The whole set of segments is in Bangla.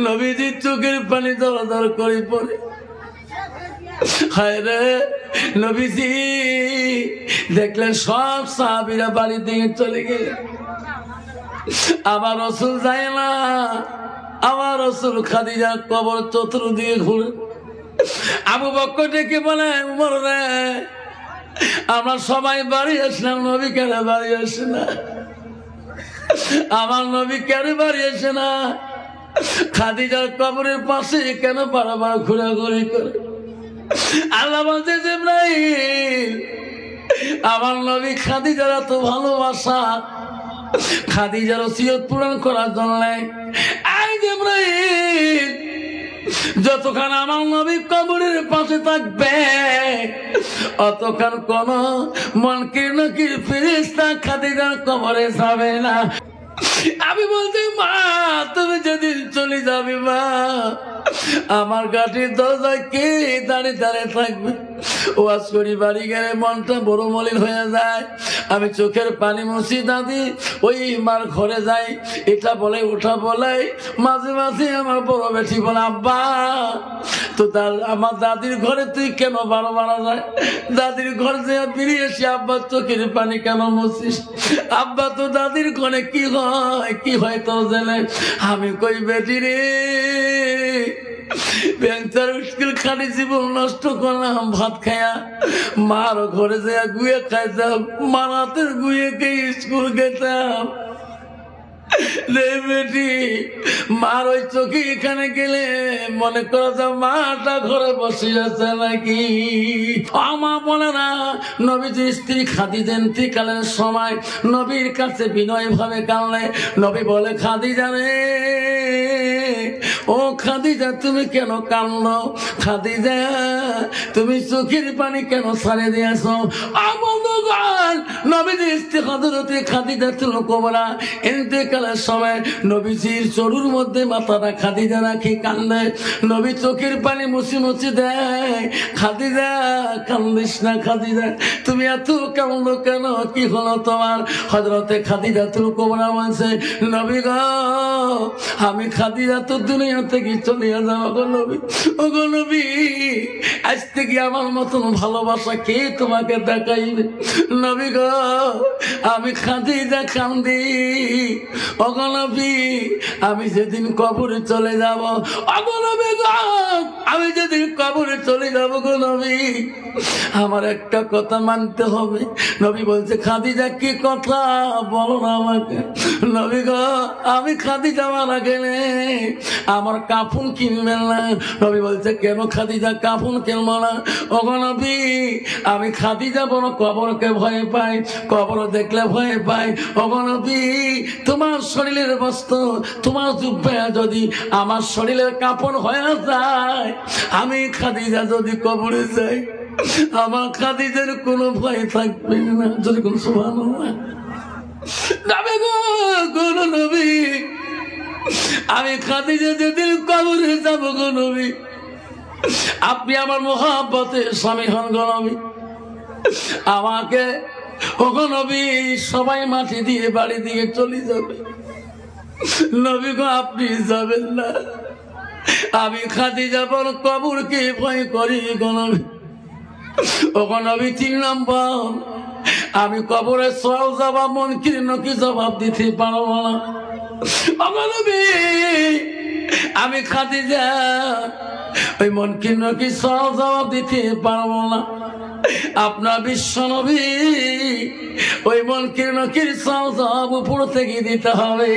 নবীজির চোখের পানি দরদর করে পড়ে। হায় রে নবীজি দেখলেন সব সাহাবীরা বাড়ি থেকে চলে গেলেন। আমার রাসূল যায় না। আমার রাসূল খাদিজার কবর চতুর্দিকে ঘুরে। আবু বকর ডেকে বলে, উমর রে আমরা সবাই বাড়ি আসলাম, নবী কেন বাড়ি আসে না? আমার নবী কেন বাড়ি আসে না? খাদিজার কবরের পাশে কেন বারবার ঘোরাঘুরি করে? আল্লাহ বলছে, জিবরাইল আমার নবী খাদিজার এত ভালোবাসা, খাদিজার ওসিয়ত পূরণ করার জন্য এই জিবরাইল যতক্ষণ আমার নবী কবরের পাশে থাকবে অতক্ষণ কোন মুনকির নাকির ফেরেশতা খাদিজার কবরে যাবে না। আমি বলতে, মা তুমি যেদিন চলে যাবে মা আমার গাড়ির দরজায় কে দাঁড়িয়ে দাঁড়িয়ে থাকবে? ওয়াজ করি বাড়ি গেলে মনটা বড় মলিন হয়ে যায়। আমি চোখের পানি মুছি দাদি ওই মার ঘরে যাই, এটা বলে ওটা বলে। মাঝে মাঝে আমার বড় বেটি বলে, আব্বা তো আমার দাদির ঘরে তুই কেন বারবার যায়? দাদির ঘরে যে বেরিয়ে এসে আব্বা চোখের পানি কেন মুছিস? আব্বা তো দাদির ঘরে কি হয় কি হয় তো জেনে। আমি কই বেটি রে বেঞ্চার স্কুল খালি জীবন নষ্ট করলাম ভাত খায়া, মার ঘরে যে গুয়ে খাইতাম, মার হাতের গুয়ে খেয়ে স্কুল গেতাম। বেটি মার ওই চোখে এখানে গেলে মনে করা যায় মাটা ঘরে বসে আছে নাকি? মা বলে না, নবীজির স্ত্রী খাদিজা ইন্তিকালের সময় নবীর কাছে বিনয় ভাবে কাঁদলে নবী বলে, খাদিজা রে ও খাদিজা তুমি কেন কাঁদলো? খাদিজা তুমি চোখের পানি কেন ছাড়ে দিয়েছ? নবীজির স্ত্রী হযরত খাদিজাতুল কুবরা ইন্তেকালের সময় নবীজির চরুর মধ্যে মাথাটা খাদিজা রাখি কান্দে। নবী চোখের পানি মুছি মুছি দেয়, খাদিজা কান্দিস না, খাদিজা তুমি এত কান্দো কেন? কি হলো তোমার? হযরত খাদিজাতুল কুবরা বলছে, নবী গো আমি খাদিজা তো দুনিয়া থেকে চলে যাবো গো নবী। ও গো নবী আজ থেকে আমার মতন ভালোবাসা কে তোমাকে দেখাইবে? নবী গো আমি খাদিজা কান্দি। ও গো নবী আমি যেদিন কবরে চলে যাব, ও গো নবী গো আমি যেদিন কবরে চলে যাব গো নবী আমার একটা কথা মানতে হবে। নবী বলছে, খাদিজা কি কথা বলো না আমাকে? নবী গো আমি খাদিজা মারা গেলে আমার কাফন কিনবেন না। নবী বলছে, কেন খাদিজা কাফন কিনবো না? ও গো নবী আমি খাদিজা বড় কবরকে ভয় পাই, কবর দেখলে ভয় পাই। ও গো নবী তোমার শরীরের বস্ত্র তোমার জুব্বা যদি আমার শরীরের কাপড় হয়ে যায়, আমি খাদিজা যদি কবরে যাই আমার খাদিজার কোনো ভয় থাকবে না। যদি কোন সুবহানাল্লাহ নবী গো কোন নবী আমি খাদিজা যেদিন কবরে যাব গো নবী আপনি আমার মহাব্বতের স্বামী হন গো নবী। আমাকে ও গো নবী সবাই মাটি দিয়ে বাড়ি দিয়ে চলে যাবে। নবী গো আপনি যাবেন না, আমি খাদিজা বড় কবরকে ভয় করি গো নবী। ও গো নবী 3 নম্বর আমি কবরে সওয়াল জবাব মুনকির নাকির জবাব দিতে পারবো না। ও গো নবী আমি খাদিজা ওই মুনকির নাকির সওয়াল জবাব দিতে পারবো না। আপনার বিশ্ব নবী ওই মুনকির নাকির সওয়াল জবাব উপর থেকে দিতে হবে।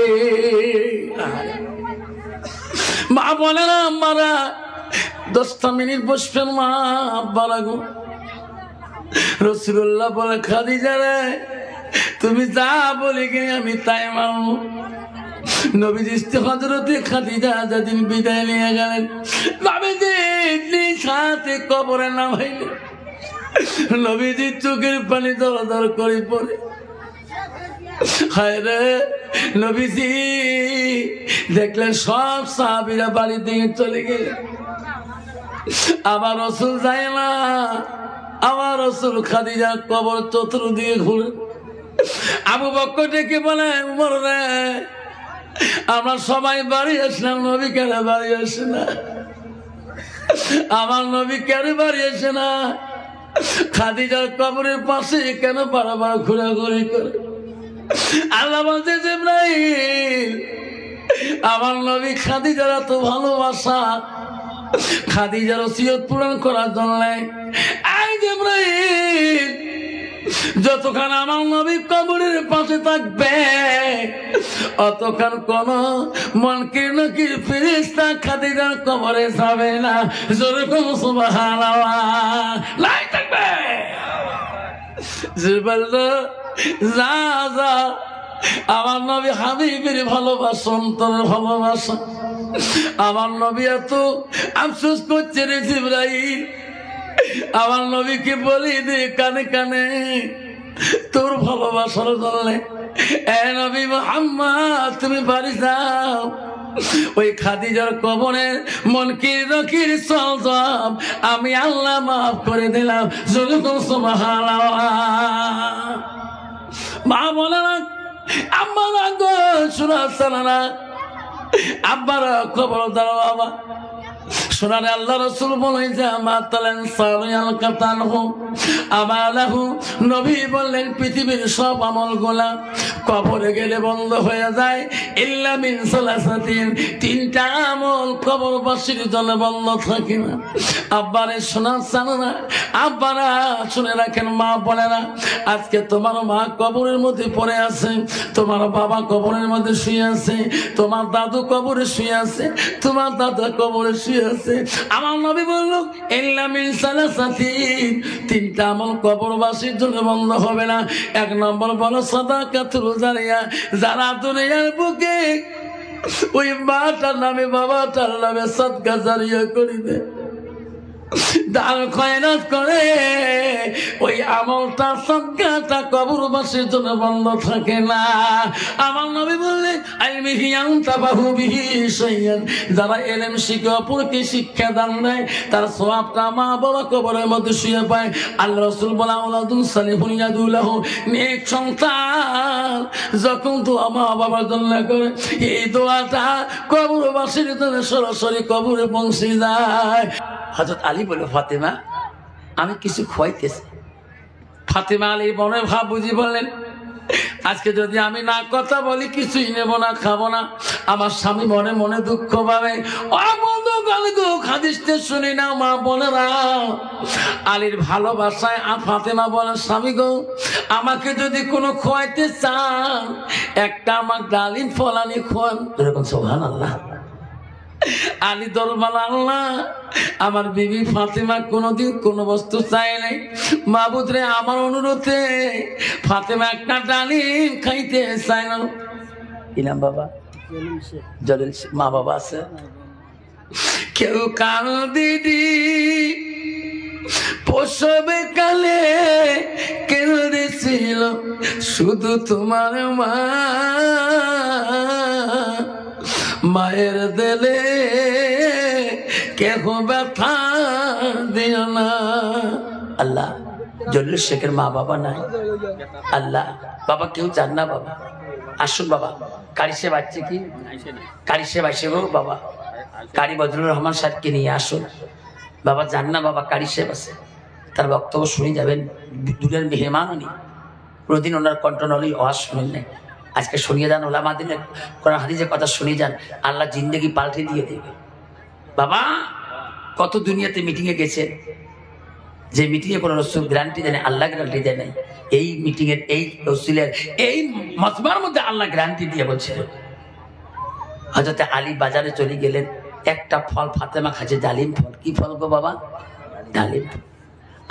মা বলে না আমারা 10টা মিনিট বসবেন মা আব্বারা গো। রাসূলুল্লাহ বলে, খাদিজা রে তুমি যা বলে গিয়ে আমি তাই মানব। নবীজি হযরত খাদিজা যেদিন বিদায় নিয়ে গেলেন নবীজি সাথে কবরে নামাইলেন। নবীজি চোখের পানি দরদর করে পড়ে। হায় রে নবীজি দেখলেন সব সাহাবীরা বাড়ি থেকে চলে গেলেন। আমার রাসূল যায় না। আমার রাসূল খাদিজার কবর চতুর্দিকে ঘুরে। আবু বকর ডেকে বলে, উমর রে আমরা সবাই বাড়ি আসলাম, নবী কেন বাড়ি আসে না? আমার নবী কেন বাড়ি আসে না? খাদিজার কবরের পাশে কেন বারবার ঘোরাঘুরি করে? আল্লাহ বলছে জিবরাইল, আমার নবী খাদিজার এত ভালোবাসা, খাদিজার ওসিয়ত পূরণ করার জন্য জিবরাইল যতক্ষণ আমার নবী কবরের পাশে থাকবে অতক্ষণ কোন মনকির নকির ফেরেশতা খাদিজার কবরে যাবে না। যেরকম সুবহানাল্লাহ লাই থাকবে। জিবরাইল যা যা, আমার নবী হাবিবের ভালোবাসা, অন্তরের ভালোবাসা। আমার নবী এত আফসোস করছে রে জিবরাইল, আমার নবীকে বলি দে কানে কানে তোর ভালোবাসার জন্য, এ নবী মুহাম্মদ তুমি বাড়ি যাও, ওই খাদিজার কবরে মনকির নকির সওয়াব আমি আল্লাহ মাফ করে দিলাম। যেরকম সুবহানাল্লাহ। মা বলে না, আম্মারা গো শোনা না, আব্বারা খবরদার বাবা শোনারে। আল্লাহ রাসূল বলেন যে মাতালান সারিয়াল কাতানহু আমালাহু, নবী বললেন পৃথিবীর সব আমলগুলা কবরে গেলে বন্ধ হয়ে যায়, ইল্লা মিন সালাসাতিন, তিনটা আমল কবরবাসীর জন্য বন্ধ থাকে না। আব্বারে শোনা জানো না, আব্বারা শুনে রাখেন, মা বলে না, আজকে তোমার মা কবরের মধ্যে পড়ে আছে, তোমার বাবা কবরের মধ্যে শুয়ে আছে, তোমার দাদু কবরে শুয়ে আছে, তোমার দাদা কবরে শুয়ে আছে। আমার নবী বলল ইল্লা মিন সালাসাতিন, তিনটা আমল কবরবাসীর জন্য বন্ধ হবে না। এক নম্বর বলো সাদাকাতুল জারিয়া, যারা দুনিয়ার বুকে ওই মাটার নামে বাবাটার নামে সাদকা জারিয়া করিবে, দান খয়রাত করে, ওই আমলটা সাদকাটা কবরবাসীর জন্য বন্ধ থাকে না। আমার নবী বললেন আলমিহি আনতাবাহু বিহি শাইয়ান, যারা ইলম শিখে অপরকে শিক্ষা দান দেয় তার সওয়াবটা মা বাবা কবরের মধ্যে শুয়ে পায়। আল্লাহ রাসূল বলেন আওলাদুন সালিহুন ইয়াদুলাহু, নেক সন্তান যখন দোয়া মা বাবার জন্য করে, এই দোয়াটা কবরবাসীর জন্য সরাসরি কবরে পৌঁছে যায়। হযরত আলী বলে ফাতেমা আমি কিছু খোয়াইতেছি। ফাতেমা আলী মনে ভাব বুঝি বললেন আজকে যদি আমি না কথা বলি কিছুই নেব না, খাবো না, আমার স্বামী মনে মনে দুঃখ পাবে। হাদিসটা শুনি না মা বলে না, আলীর ভালোবাসায় ফাতেমা বলে স্বামী গো আমাকে যদি কোনো খোয়াইতে চান একটা আমার ডালিম ফলানি খোয়ান। এরকম সুবহানাল্লাহ। আলী দরবার আল্লাহ, আমার বিবি ফাতেমা কোনোদিন কোনো বস্তু চায় নাই, মাবুদ রে আমার অনুরোধে ফাতেমা একটা ডালিম খাইতে চায় না। ইনাম বাবা জলিল মা বাবা আছে, কেউ কাল দিদি প্রসবে কালে কেঁদেছিল শুধু তোমার মা, মায়ের দিলে কেহ ব্যথা দিও না। আল্লাহ জলিল শেখের মা বাবা নাই, আল্লাহ বাবা কেউ চান না, বাবা আসুন বাবা। কারি সাহেব আসছে কি? কারি সাহেব আসে গো বাবা, কারি বজলুর রহমান সাহেবকে নিয়ে আসুন বাবা। যান না বাবা, কারি সাহেব আছে, তার বক্তব্য শুনে যাবেন। দূরের মেহমান উনি, প্রতিদিন ওনার কণ্ঠনলি আওয়াজ শুনেন নাই, আজকে শুনিয়ে যান, ওলামাদিনের কোরআন হাদিসের কথা শুনিয়ে যান, আল্লাহ জিন্দেগি পাল্টে দিয়ে দেবে। বাবা কত দুনিয়াতে মিটিংয়ে গেছে, যে মিটিংয়ে কোনো রসুল গ্যারান্টি দেয় না, আল্লাহ গ্যারান্টি দেয় নাই। এই মিটিংয়ের এই রসুলের এই মজমার মধ্যে আল্লাহ গ্যারান্টি দিয়ে বলছিল। হযরত আলী বাজারে চলে গেলেন, একটা ফল ফাতেমা খাচ্ছে, ডালিম ফল। কি ফল গো বাবা? ডালিম।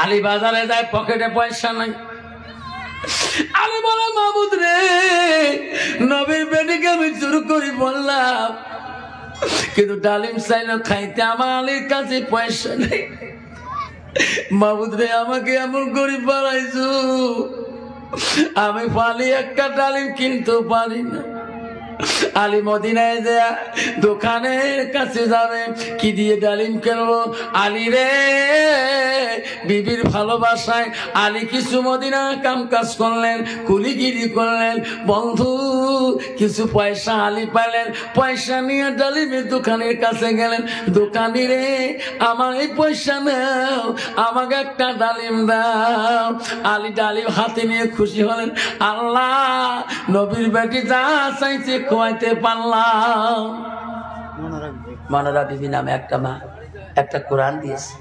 আলী বাজারে যায়, পকেটে পয়সা নাই। আলী বলে মাবুদ রে নবীর বেটিকে আমি জোর করি বললাম, কিন্তু ডালিম চাইলো খাইতে, আমার আলীর কাছে পয়সা নেই। মাবুদ রে আমাকে এমন গরিব বানাইছো, আমি পালি একটা ডালিম কিনতে পারি না। আলী মদিনায় যায় দোকানের কাছে যাবে, কি দিয়ে ডালিম কিনবো? আলী রে বিবির ভালোবাসায় আলী কিছু মদিনা কাম কাজ করলেন, কুলিগিরি করলেন। বন্ধু কিছু পয়সা আলী পাইলেন, পয়সা নিয়ে ডালিমের দোকানের কাছে গেলেন। দোকানি রে, আমার এই পয়সা নাও, আমাকে একটা ডালিম দাও। আলী ডালিম হাতে নিয়ে খুশি হলেন, আল্লাহ নবীর বেটি যা চাইছে খোয়াইতে পারলাম। মনোরা বিবি নামে একটা মা একটা কোরআন দিয়েছে,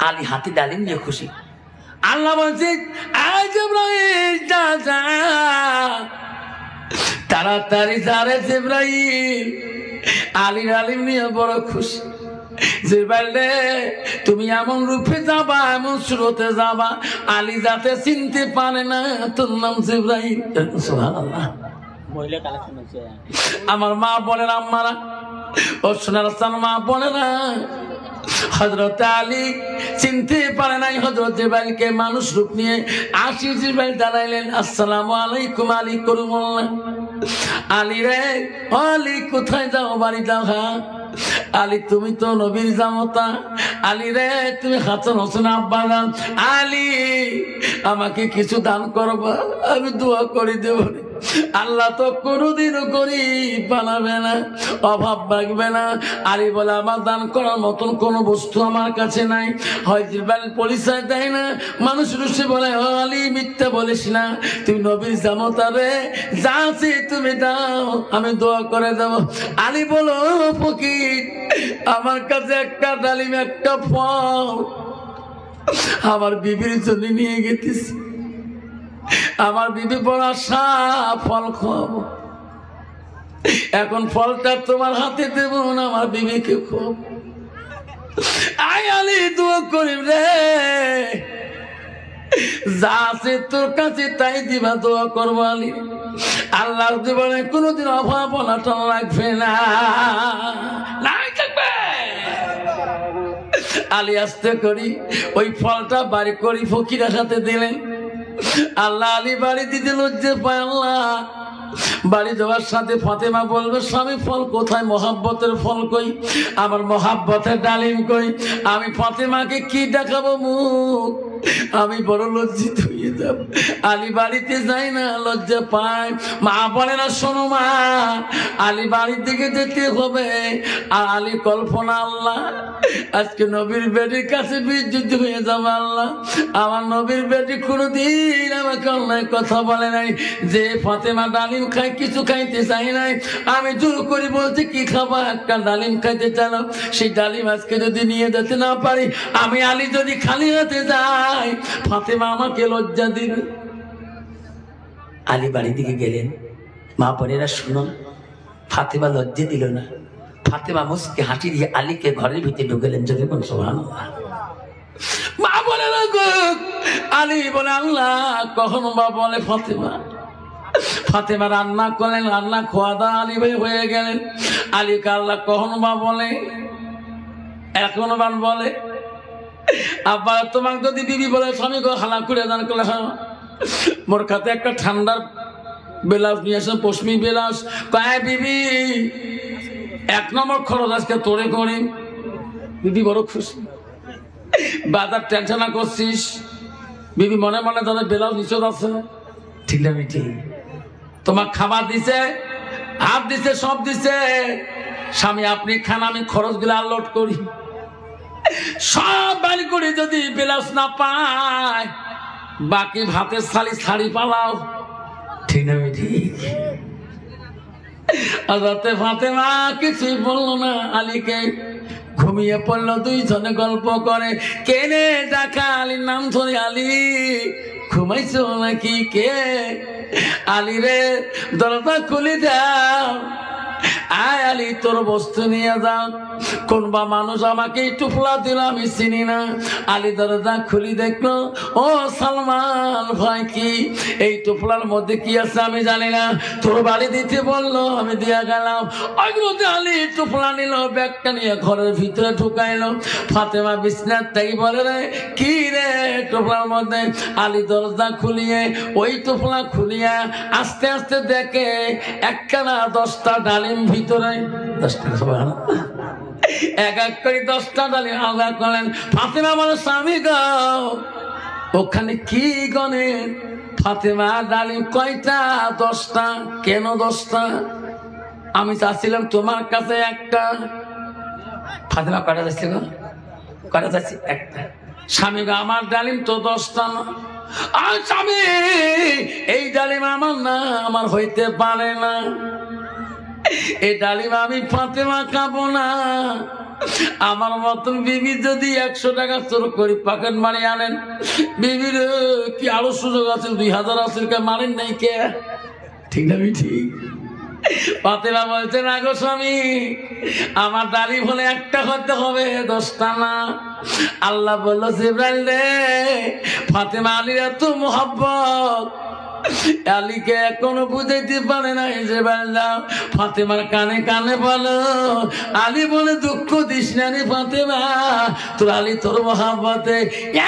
আলী হাতে ডালিম নিয়ে খুশি। আল্লাহ বলছে, আজ তাড়াতাড়ি যারে জিবরাইল। আলী ডালিম নিয়ে বড় খুশি। জিবরাইল রে, তুমি এমন রূপে যাবা, এমন সুরতে যাবা, আলী যাতে চিনতে পারে না তোর নাম জিবরাইল। সুবহানাল্লাহ। আমার মা বলেন, আম্মারা ও সোনার মা বলে না, হযরত আলী চিনতে পারে নাই হযরত জিবরাইলকে। মানুষ রূপ নিয়ে আসি জিবরাইল দাঁড়াইলেন, আসসালামু আলাইকুম আলী করুল্লাহ। আলী রে, আলী কোথায় যাও, বাড়ি যাও? হ্যাঁ। আলী তুমি তো নবীর জামতা। আলী রে, তুমি হাসান হোসেন আব্বা যান। আলী আমাকে কিছু দান করবা, আমি দোয়া করে দেব। আল্লাহ তো কোনোদিনও গরিব বানাবে না, অভাব রাখবে না। আলী বলে, আমার দান করার মতন কোন বস্তু আমার কাছে নাই। হয় জিবরাইল পরিচয় দেয় না, মানুষ রুশে বলে, ও আলী মিথ্যা বলিস না, তুমি নবীর জামতা রে, যা আছে তুমি দাও, আমি দোয়া করে দেব। আলী বলো, ফকির আমার কাছে একটা ডালিম একটা ফল আমার বিবির জন্য নিয়ে গেতেছি। আমার বিবি বড় আশা ফল খাওয়াবো, এখন ফলটা তোমার হাতে দেবো না, আমার বিবিকে খাওয়াবো। আয় আলী দোয়া করি রে, যা আছে তোর কাছে তাই দিবা, দোয়া করবো আলী। আল্লাহর জীবনে কোনোদিন অভাব অনাটন রাখবে না, নাই থাকবে। আলী আস্তে করি ওই ফলটা বাড়ি করি ফকিরের হাতে দিলেন। আল্লাহ আলী বাড়ি দিতে লজ্জে পায়। আল্লাহ বাড়ি যাওয়ার সাথে ফাতেমা বলবে, স্বামী ফল কোথায়, মহাব্বতের ফল কই, আমার মহাব্বতের ডালিম কই, আমি ফাতেমাকে কি দেখাবো মুখ, আমি বড় লজ্জিত হয়ে যাব। আলী বাড়িতে যাই না, লজ্জা পায়। মা বলে না, শোনো মা, আলী বাড়ির দিকে যেতে হবে। আর আলী কল্পনা, আল্লাহ আজকে নবীর বেটির কাছে বিদ্যুৎ হয়ে যাবে। আল্লাহ আমার নবীর বেটি কোনোদিন আমাকে অন্যায় কথা বলে নাই, যে ফাতেমা ডালিম খাই, কিছু খাইতে চাই নাই, আমি জোর করে বলছি কি খাবা, একটা ডালিম খাইতে চাই, সেই ডালিম আজকে যদি নিয়ে যেতে না পারি, আমি আলী যদি খালি হাতে যাই, ফাতেমা আমাকে লজ্জা দিবে। আলী বাড়ির দিকে গেলেন। মা বোনেরা শুনুন, ফাতেমা লজ্জা দিল না। ফাতেমা মুসকে হাঁটি দিয়ে আলীকে ঘরের ভিতরে ঢুকেলেন। যদি কোন সুবহানাল্লাহ। মা বলে না গো, আলী বলে, আল্লাহ কখনো বা বলে ফাতেমা। ফাতেমা রান্না করলেন, রান্না খোয়া দাওয়া আলী ভাই হয়ে গেলেন। আলীকে আল্লাহ কখনো বা বলে, এখনো বান বলে। আবার তোমাকে যদি বিবি বলে, স্বামী গো হালা করে দান করলে, হ্যাঁ মোর কাছে একটা ঠান্ডার ব্লাউজ নিয়ে আসে, পশমি ব্লাউজ, কয় বিবি 1 নম্বর খরচ আজকে তোরে করি। বিবি বড় খুশি। বাজার টেনশন করছিস, বিবি মনে মনে তাদের ব্লাউজ নিচত আছে, ঠিক না মিঠি? তোমার খাবার দিছে, হাত দিছে, সব দিছে, স্বামী আপনি খান, আমি খরচ গুলো আনলোড করি। সব বাড়ি করে যদি ব্লাউজ না পায়, বাকি ভাতের শাড়ি শাড়ি পালাও, ঠিক না ঠিক? হযরত ফাতেমা কিছুই বললো না আলীকে। ঘুমিয়ে পড়লো। দুইজনে গল্প করে, কেনে ডাকা আলীর নাম ধরে, আলী ঘুমাইছো নাকি? কে? আলী রে, দরজা খুলে দাও, আয় আলী তোর বস্তু নিয়ে যাও। কোনবা মানুষ আমাকে একটু ফুলা দিল, আমি চিনি না। আলী দরজা খুলি দেখলো, ও সালমান ভাই, কি এই টুপলার মধ্যে কি আছে আমি জানি না, তোর বাড়ি দিতে বললো, আমি দিয়া গেলাম। অগ্রতে আলী টুপলা নিল, ব্যাগটা নিয়ে ঘরের ভিতরে ঢুকাইলো। ফাতেমা বিছনার থেকে বলে, রে কি রে টুপলার মধ্যে? আলী দরজা খুলিয়ে ওই টুপলা খুলিয়া আস্তে আস্তে দেখে একখানা 10টা ডালিম ভিতরে। 10টা এক এক করে 10টা ডালিম আলাদা করলেন। ফাতেমা বলে, স্বামী গো ওখানে কি গনে? ফাতেমা ডালিম কয়টা? 10টা। কেন 10টা? আমি চাচ্ছিলাম তোমার কাছে একটা। ফাতেমা কয়টা যাচ্ছিল? কয়টা যাচ্ছি? একটা। স্বামী আমার ডালিম তো 10টা না। আর স্বামী এই ডালিম আমার না, আমার হইতে পারে না। এই ডালিম আমি ফাতেমা খাবো না। আমার মতন বিবি যদি 100 টাকা চোর করি পকেট মারি আনেন, বিবির কি আরো সুযোগ আছে? 2000 আছে, মারেন নাই কে? ঠিক না? ঠিক। ফাতেমা বলছে না গো স্বামী, আমার ডালিম হলে একটা হতে হবে, 10টা না। আল্লাহ বলল জিবরাইল রে, ফাতেমা আলীর এত মোহাব্বত, আলীকে এখনো বুঝাইতে পারে না। ফাতেমার কানে কানে বলো, আলী বলে দুঃখ দিস না রে ফাতেমা, তোর আলী তোর মোহাব্বতে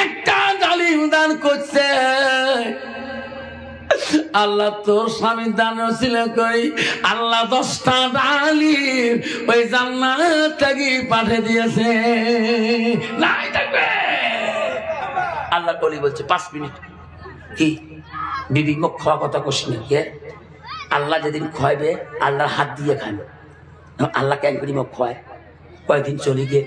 একটা ডালিম দান করছে। আল্লাহ তোর স্বামীর দান ছিল কই, আল্লাহ 10টা ডালিম ওই জান্নাত থেকে পাঠিয়ে দিয়েছে। নাই থাকবে। আল্লাহ বলি বলছে 5 মিনিট কি বিবি মুখ খাওয়া কথা কষি না কে? আল্লাহ যেদিন খাওয়াবে আল্লাহর হাত দিয়ে খাবে। আল্লাহ কেন করি মুখ খাওয়ায়? কয়েকদিন চলে গিয়ে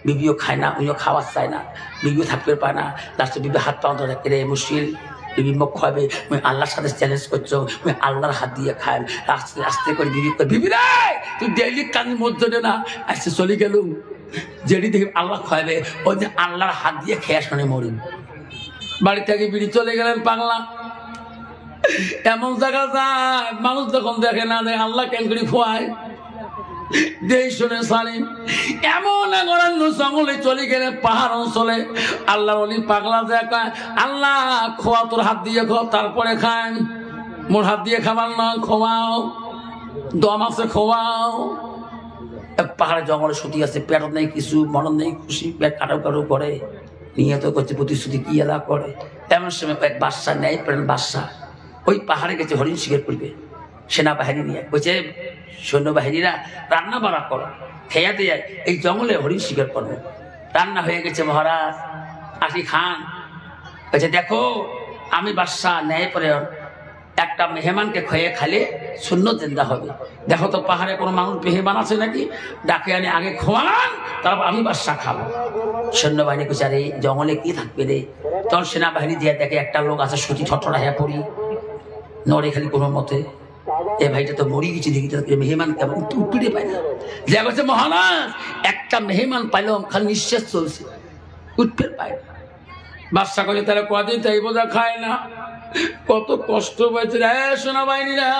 বিবিও খায় না, উনিও খাওয়ার চায় না, বিবিও থাকতে পায় না। লাস্টে বিবি হাত পাও ধরে রে মুশকিল, বিবি মুখ খাওয়াবে, তুমি আল্লাহর সাথে চ্যালেঞ্জ করছো, তুমি আল্লাহর হাত দিয়ে খায়। আস্তে আস্তে করে বিবি বিবি রে তুই ডেইলি কানের মধ্যে না আসতে চলে গেলুম, যেটি দেখি আল্লাহ খাওয়াবে ওই যে আল্লাহর হাত দিয়ে খেয়ে শুনে মরিম। বাড়ি থেকে বিড়ি চলে গেলেন পাগলা। এমন জায়গা যায় মানুষ যখন দেখে না দেখে আল্লাহ কেন করে খোয়ায় দেই শুনে সালিম। এমন অরণ্য জঙ্গলে চলে গেলে পাহাড় অঞ্চলে আল্লাহ বলি পাগলা দেখা, আল্লাহ খোয়া তোর হাত দিয়ে খো, তারপরে খান। মোর হাত দিয়ে খাবার না, খোয়াও, দম আছে খোয়াও। পাহাড়ে জঙ্গলে সুতি আছে, পেট নেই কিছু, মরণ নেই খুশি, পেট কাটাও কাটাও করে, নিয়ে তো করছে প্রতিশ্রুতি কি এলা করে। এমন সময় এক বাদশা নেয়, প্রেম বাদশা ওই পাহাড়ে গেছে হরিণ শিকার করবে। সেনাবাহিনী নিয়ে বলছে সৈন্যবাহিনীরা রান্না বাড়া করো, খেয়া দিয়ে এই জঙ্গলে হরিণ শিকার করবে। রান্না হয়ে গেছে মহারাজ, আসি খান। বলছে দেখো আমি বাদশা ন্যায় পরে একটা মেহমানকে খেয়ে খালে শূন্য জিন্দা হবে। দেখো তো পাহাড়ে কোনো মানুষ মেহমান আছে নাকি, ডাকে আনি আগে খোয়ান, তারপর আমি বাদশা খাবো। সৈন্যবাহিনী কইছে আরে জঙ্গলে কি থাকবে রে? তখন সেনাবাহিনী দিয়ে দেখে একটা লোক আছে সুতি ঠটরা হ্যাঁ পড়ি নড়ে খালি কোনো মতে। এ ভাইটা তো মরি গেছে, দেখি মেহমান কেমন টুকটুটে পায় না। যা বলছে মহারাজ একটা মেহমান পাইলাম, খালি নিঃশ্বাস চলছে, উঠফের পায় না। বাদশা করে তারা কদিন তাই বোঝা খায় না, কত কষ্ট পাইছে। সেনাবাহিনীরা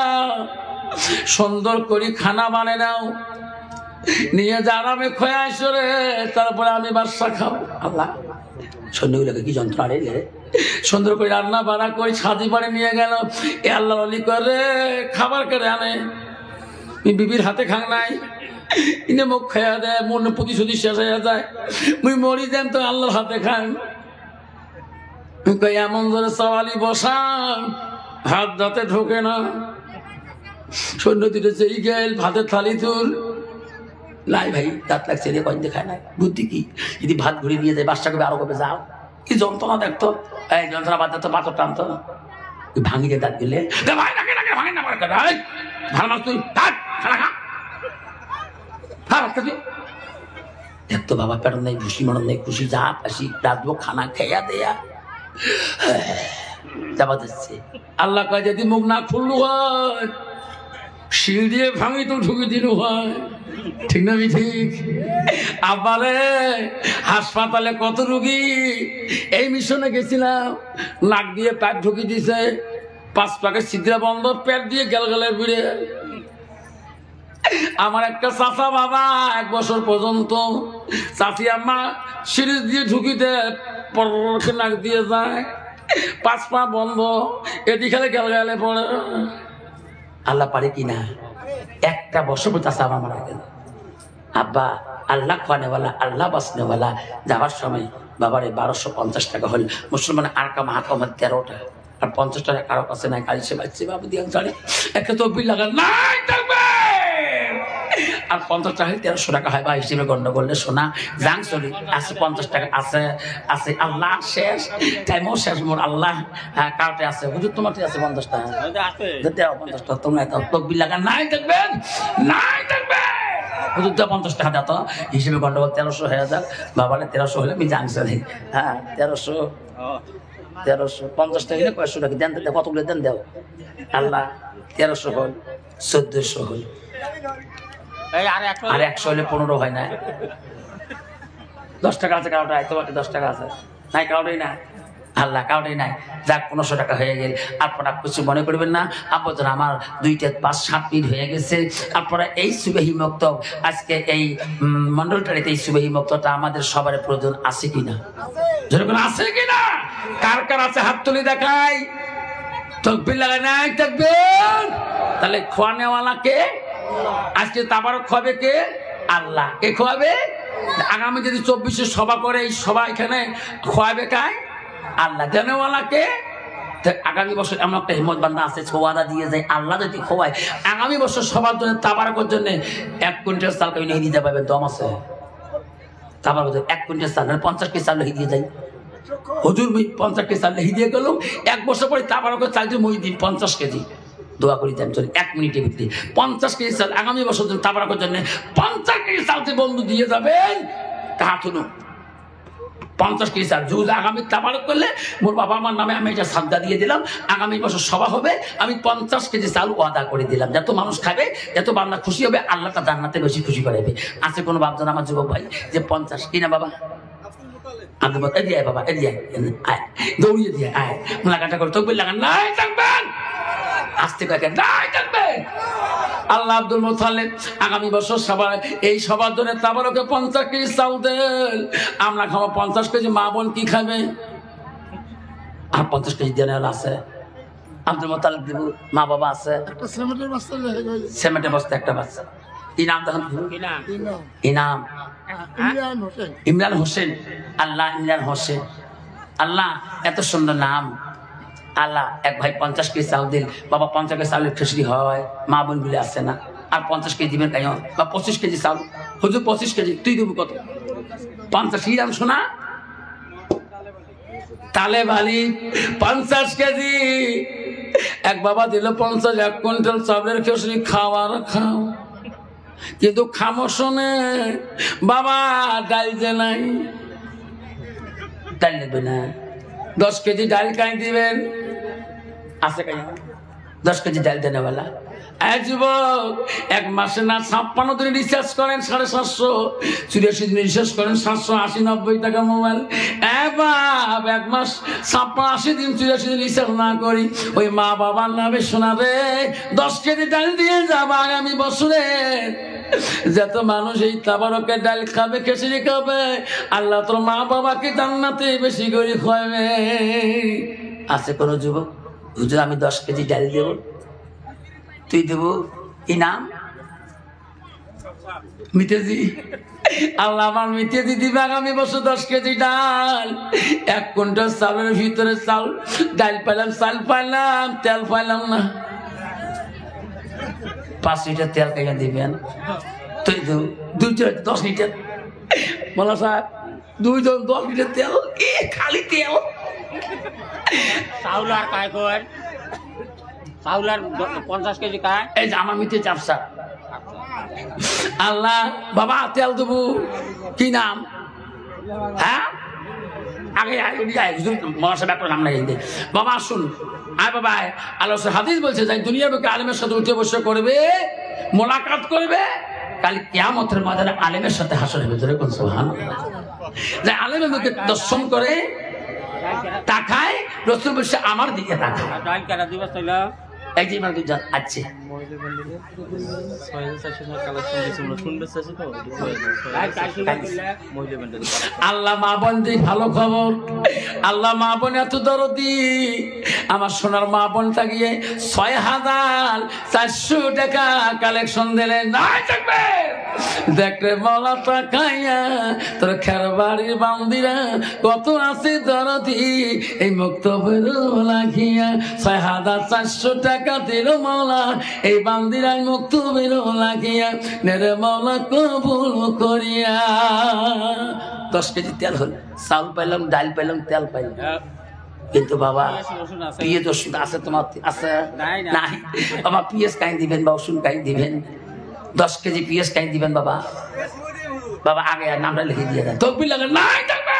সুন্দর করে খানা বানে নাও, নিয়ে যা আরামে খয়ে আসো রে, তারপরে আমি বাদশা খাবো। আল্লাহ সৈন্যগুলোকে কি যন্ত্রণা রে, সুন্দর করে রান্না বাড়া করে ছাদি পাড়ে নিয়ে গেল। এ আল্লাহ অলি করে খাবার করে আনে, বিবির হাতে খাং নাই, ইনে মুখ খাইয়া দেয়, মনে প্রতিশ্রুতি শেষ হয়ে যায়। মুই মরি দেন তো আল্লাহর হাতে খান। এমন ধরে সওয়ালি বসান, হাত দাঁতে ঢোকে না। সৈন্য দিতে চেয়ে গেল, ভাতের থালি তুল, নাই ভাই দাঁত লাগছে রে, কয়েন দেখায় নাই। বুদ্ধি কি, যদি ভাত ঘুরিয়ে নিয়ে যায় বাদশা কবে আরো কবে যাও, কি যন্ত্রণা দেখতো। এই যন্ত্রণা বাদ তো পাথর টানতো, ভাঙি দিয়ে দাঁত গেলে ভাঙি না ভালো মাছ তুই দেখতো বাবা, পেটন নেই খুশি, মরণ নেই খুশি, যা আসি রাখবো খানা খেয়া দেয়া যাবা যাচ্ছে। আল্লাহ কয় যদি মুখ না খুললু হয় শিল দিয়ে ভাঙি তো ঢুকে দিল হয়, ঠিক না? ঠিক। আবারে হাসপাতালে কত রুগী, এই মিশনে গেছিলাম, নাক দিয়ে পেট ঢুকি দিছে, 5 পাকের ছিদ্রা বন্ধ, পেট দিয়ে গেল গেলে ভিড়ে। আমার একটা চাচা বাবা 1 বছর পর্যন্ত, চাচি আম্মা সিরিজ দিয়ে ঢুকিতে পরকে নাক দিয়ে যায়, 5 পা বন্ধ, এদিকে গেল গেলে পড়ে। আল্লাহ পারে কিনা? 1 বছর চাচা আমার মারা গেল। আব্বা আল্লাহ খাওয়ানেওয়ালা, আল্লাহ বাসনেওয়ালা, যাওয়ার সময় বাবারে 1250 টাকা হল, মুসলমান আর কামা হাকামার 13টা, আর 50 টাকা কারো কাছে নাই, কালি সে বাচ্চে বাবু দিয়ে জানি একটা তকবির লাগা নাই থাকবে। আর 50 টাকা 1300 টাকা হয় বা হিসেবে গন্ডা করলে শোনা যাং চলি আছে 50 টাকা আছে আছে আল্লাহ শেষ টাইমও শেষ মোর আল্লাহ কাউটে আছে হুজুর তোমার আছে 50 টাকা আছে 50 টাকা তোমরা তকবির লাগা নাই দেখবেন হুজুর 50 টাকা দাও তো হিসেবে গন্ডগোল 1300 হয়ে যাক বাবালে 1300 হলে আমি যাং চলি হ্যাঁ 1350 টাকা হলে 500 টাকা দেন কতগুলো দেন দাও আল্লাহ 1300 হল 1400 হল আর 100 হলে 15 হয় না 10 টাকা আছে কাউটা তোমাকে 10 টাকা আছে নাই কাউটাই না আল্লাহ কাউটাই নাই যাক 1500 টাকা হয়ে গেল আপনারা কিছু মনে করবেন না আপাতত আমার 2-5-7 মিনিট হয়ে গেছে আপনারা এই সুবহি মক্তব আজকে এই মন্ডলটারিতে এই সুবহি মক্তবটা আমাদের সবার প্রয়োজন আছে কিনা যেরকম আছে কিনা কার কার আছে হাত তুলে দেখাই তকবীর লাগায় নাই তাকবীর তাহলে খোয়ানেওয়ালা কে আজকে তাবারক খাবে কে আল্লাহ কে খোয়াবে আগামী যদি 24-এ সভা করে এই সভা এখানে খোয়াবে কায় আল্লাহ দেনেওয়ালা কে আগামী বছর এমন একটা হিম্মত বান্দা আছে ছোয়াদা দিয়ে যায় আল্লাহ যদি খোয়ায় আগামী বছর সবার জন্য তাবারকের জন্য 1 কুইন্টাল চাল কেউ নিয়ে দিতে পারবেন দম আছে তাবারকের জন্য 1 কুইন্টাল চাল 50 কেজি চাল লিখে দিয়ে যায় হুজুর 50 কেজি চাল লিখে দিয়ে গেল 1 বছর পরে তাবারকের চাল দিয়ে মই দিন 50 কেজি দোয়া করি দেন চলি 1 মিনিটের ভিতরে 50 কেজি চাল আগামী বছর জন্য তাবারকের জন্য 50 কেজি চালতে বন্ধু দিয়ে যাবেন তা শুনুন 50 কেজি চাল যদি আগামী তাবারক করলে মোর বাবা আমার নামে আমি এটা সাদা দিয়ে দিলাম আগামী বছর সভা হবে আমি 50 কেজি চাল ওয়াদা করে দিলাম যত মানুষ খাবে যত বান্দা খুশি হবে আল্লাহ তা জান্নাতে বেশি খুশি করাবে আছে কোনো ভাবছেন আমার যুবক ভাই যে 50 কিনা বাবা আব্দুল এদিয়ে বাবা এদিয়ে আয় দৌড়িয়ে দিয়ে আয় লাগাটা করে তকবির লাগান নাই থাকবেন আস্তে করে নাই থাকবেন আল্লাহ আব্দুল মুতাল্লিব আগামী বছর সবাই এই সবার জন্য তাবারকে 50 কেজি চাল দেন আমরা খাবো 50 কেজি মা বোন কি খাবে আর 50 কেজি দেনাল আছে আব্দুল মুতাল্লিব দিব মা বাবা আছে একটা সিমেন্টের বস্তা একটা বাচ্চা কি নাম দেখুন ইনাম ইমরান হোসেন আল্লাহ ইমরান হোসেন আল্লাহ এত সুন্দর নাম আল্লাহ এক ভাই 50 কেজি চাল দিল বাবা 50 কেজি চালের খিচুড়ি হয় মা বোন গুলি আসছে না আর 50 কেজি দিবেন তাই বা 25 কেজি চাল হুজুর 25 কেজি তুই দেবো কত 50 কি দাম শোনা তালে বালি 50 কেজি এক বাবা দিল 50 1 কুইন্টাল চালের খিচুড়ি খাওয়ার খাও কিন্তু খামো শোনে বাবা ডাল যে নাই ডাল নেবে না 10 কেজি ডাল কাই দিবেন আছে কাই 10 কেজি ডাল দেনেওয়ালা যুবক 1 মাসে না 56 দিন রিচার্জ করেন 750 84 দিন রিচার্জ করেন 780-90 টাকা মোবাইল বাপ 1 মাস 80 দিন 84 দিন রিচার্জ না করি ওই মা বাবার নামে শোনাবে 10 কেজি ডাল দিয়ে যাবা আগামী বছরে যত মানুষ এই তাবারকের ডাল খাবে খিচুড়ি খাবে আল্লাহ তোর মা বাবাকে জান্নাতে বেশি করে খাওয়াবে আছে কোন যুবক হুজুর আমি 10 কেজি ডাল দেব তুই দেব কি নাম মিতেজি আল্লাহ আমার মিতেজি দিবে আগামী বছর 10 কেজি ডাল 1 কুইন্টাল চালের ভিতরে চাল ডাল পাইলাম চাল পাইলাম তেল পাইলাম না 5 লিটার তেল কেন দিবেন তুই 10 লিটার বলা স্যার 10 লিটার তেল কি খালি তেল চাউল আর কায় কর চাউল আর 50 কেজি কায় এই যে আমার মিতে চাপসা আল্লাহ বাবা তেল দেবো কি নাম হ্যাঁ আগে মহাশয় ব্যাপার নাম নাই বাবা আসুন আয় বাবা আল্লাহ হাদিস বলছে যাই দুনিয়ার বুকে আলেমের সাথে উঠে বসে করবে মোলাকাত করবে কাল কিয়ামতের ময়দানে আলেমের সাথে হাসরের ভিতরে কোন সুবহানাল্লাহ যে আলেমের মুখে দর্শন করে তাকায় রাসূল বলছে আমার দিকে তাকায় ডাল কেন দিবস হইলো এই যে মানে দুজন আছে আল্লাহ মা বোন ভালো খবর আল্লাহ মা বোন এত দরদি আমার সোনার মা বোন তাকিয়ে 6,400 টাকা কালেকশন দিলে নাই থাকবে দেখলে বলা তাকাইয়া তোর খেরবাড়ির বান্দিরা কত আছে দরদি এই মুক্তবের লাগিয়া 6,400 টাকা দেখা দিল মাওলা এই বান্দিরাই মুক্ত বেরো লাগিয়া নেরে মাওলা কবুল করিয়া 10 কেজি তেল হল, চাউল পাইলাম, ডাল পাইলাম, তেল পাইলাম, কিন্তু বাবা পিঁয়াজ ওষুধ আছে তোমার আছে নাই বাবা? পিঁয়াজ কাই দিবেন বা ওষুধ কাই দিবেন? 10 কেজি পিঁয়াজ কাই দিবেন বাবা? বাবা আগে নামটা লিখে দিয়ে দেন, তকবির লাগে নাই থাকবে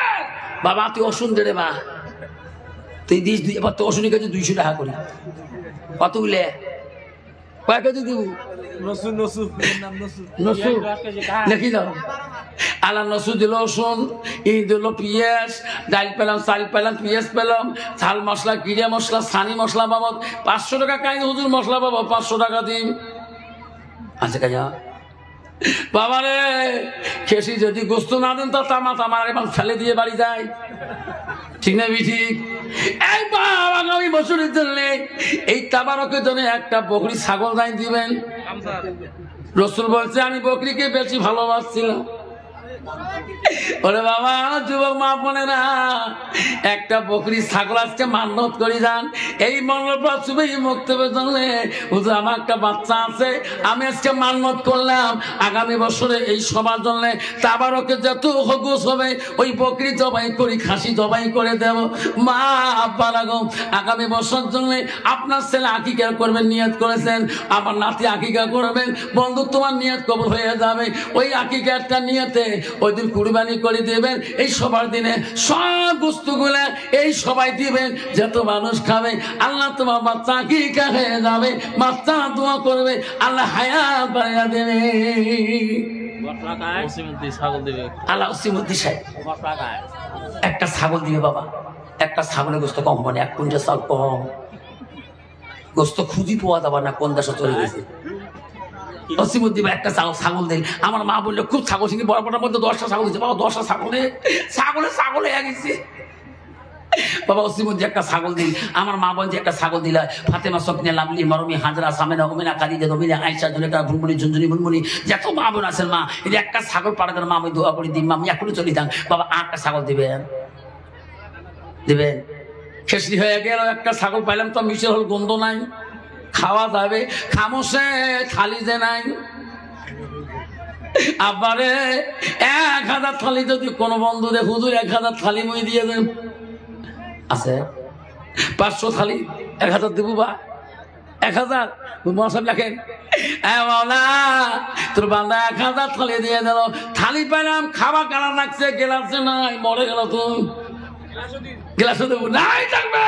বাবা। তুই ওষুধ দে রে মা, তুই দিস, এবার তো ওষুধের কাছে 200 টাকা করি, কতগুলো কয় কেজি দিব? দেখি দাও আলা নসু দিল রসুন, ই দিল পিঁয়াজ, ডাল পেলাম, চাল পেলাম, পিঁয়াজ পেলাম, ঝাল মশলা, কিরে মশলা, সানি মশলা বাবদ 500 টাকা কাই হুজুর, মশলা বাবদ 500 টাকা দিন। আচ্ছা কাজা বাবা রে, খেসি যদি গোস্ত না দেন তা তামা তামার এবং ফেলে দিয়ে বাড়ি যায়, ঠিক না ঠিক? এই বাবা আগামী বছরের জন্য এই তাবারকের জন্য একটা বকরি ছাগল দান দিবেন। রসুল বলছে আমি বকরিকে বেশি ভালোবাসছিলাম। ওরে বাবা যুবক মা বোনেরা, একটা বকরি ছাগল আজকে মান্যত করে যান। এই মনোপ্রাণ শুভেই মুক্তবে জানলে হুজুর আমার একটা বাচ্চা আছে, আমি আজকে মান্যত করলাম আগামী বছরে এই সবার জন্য তাবারকে যত হগুস হবে ওই বকরি জবাই করি, খাসি জবাই করে দেব। মা আব্বা লাগো আগামী বছর জন্য আপনার ছেলে আকিকা করবেন, নিয়ত করেছেন, আমার নাতি আকিকা করবেন, বন্ধু তোমার নিয়ত কবুল হয়ে যাবে। ওই আকিকাটা নিয়তে ওই দিন কুরবানি করে দেবেন। এই সবার দিনে সব বস্তুগুলা এই সবাই দিবেন, যত মানুষ খাবে আল্লাহ তোমার বাচ্চা আকিকা হয়ে যাবে, বাচ্চা দোয়া করবে, আল্লাহ হায়াত বাড়িয়ে দেবে। আল্লাহ ওসিমুদ্দিন সাহেব একটা ছাগল দিবে বাবা, একটা ছাগলের গোস্ত কম, মানে 1 কুইন্টাল চাল কম, গোস্ত খুঁজি পাওয়া যাবে না, কোন দেশে চলে গেছে। অসীমুদ্দিন একটা ছাগল দিল, আমার মা বললো খুব ছাগল ছিল, বড় বড় মধ্যে 10টা ছাগল দিচ্ছে বাবা, 10টা ছাগলে হয়ে গেছে বাবা। অসীমুদ্দিন একটা ছাগল দিল, আমার মা বলছে একটা ছাগল দিলা, ফাতেমা সকনে লামলি মরমি হাজরা সামেনা ওমিনা কাদিদা রবিনা আয়েশা জুলেখা বুলবুলি ঝুনঝুনি বুলবুলি যত মা বোন আছেন, মা এই একটা ছাগল পাড়া দেন মা, আমি দোয়া করি দিন মা, আমি এখনই চলে যান বাবা। 8টা ছাগল দিবেন, দিবেন। খেসরি হয়ে গেল, একটা ছাগল পাইলাম তো মিশে হল, গন্ধ নাই, খাওয়া যাবে, খামোশে থালি যে নাই। আবারে 1000 থালি যদি কোনো বন্ধু দেখ হুজুর 1000 থালি মই দিয়ে দেন, আছে 500 থালি 1000 দেবো বা 1000 মহাসাব লেখেন, তোর বান্দা 1000 থালি দিয়ে দিল, থালি পেলাম, খাবার কারা লাগছে, গেলাসে নাই, মরে গেল তো গ্লাসে দেবো নাই থাকবে।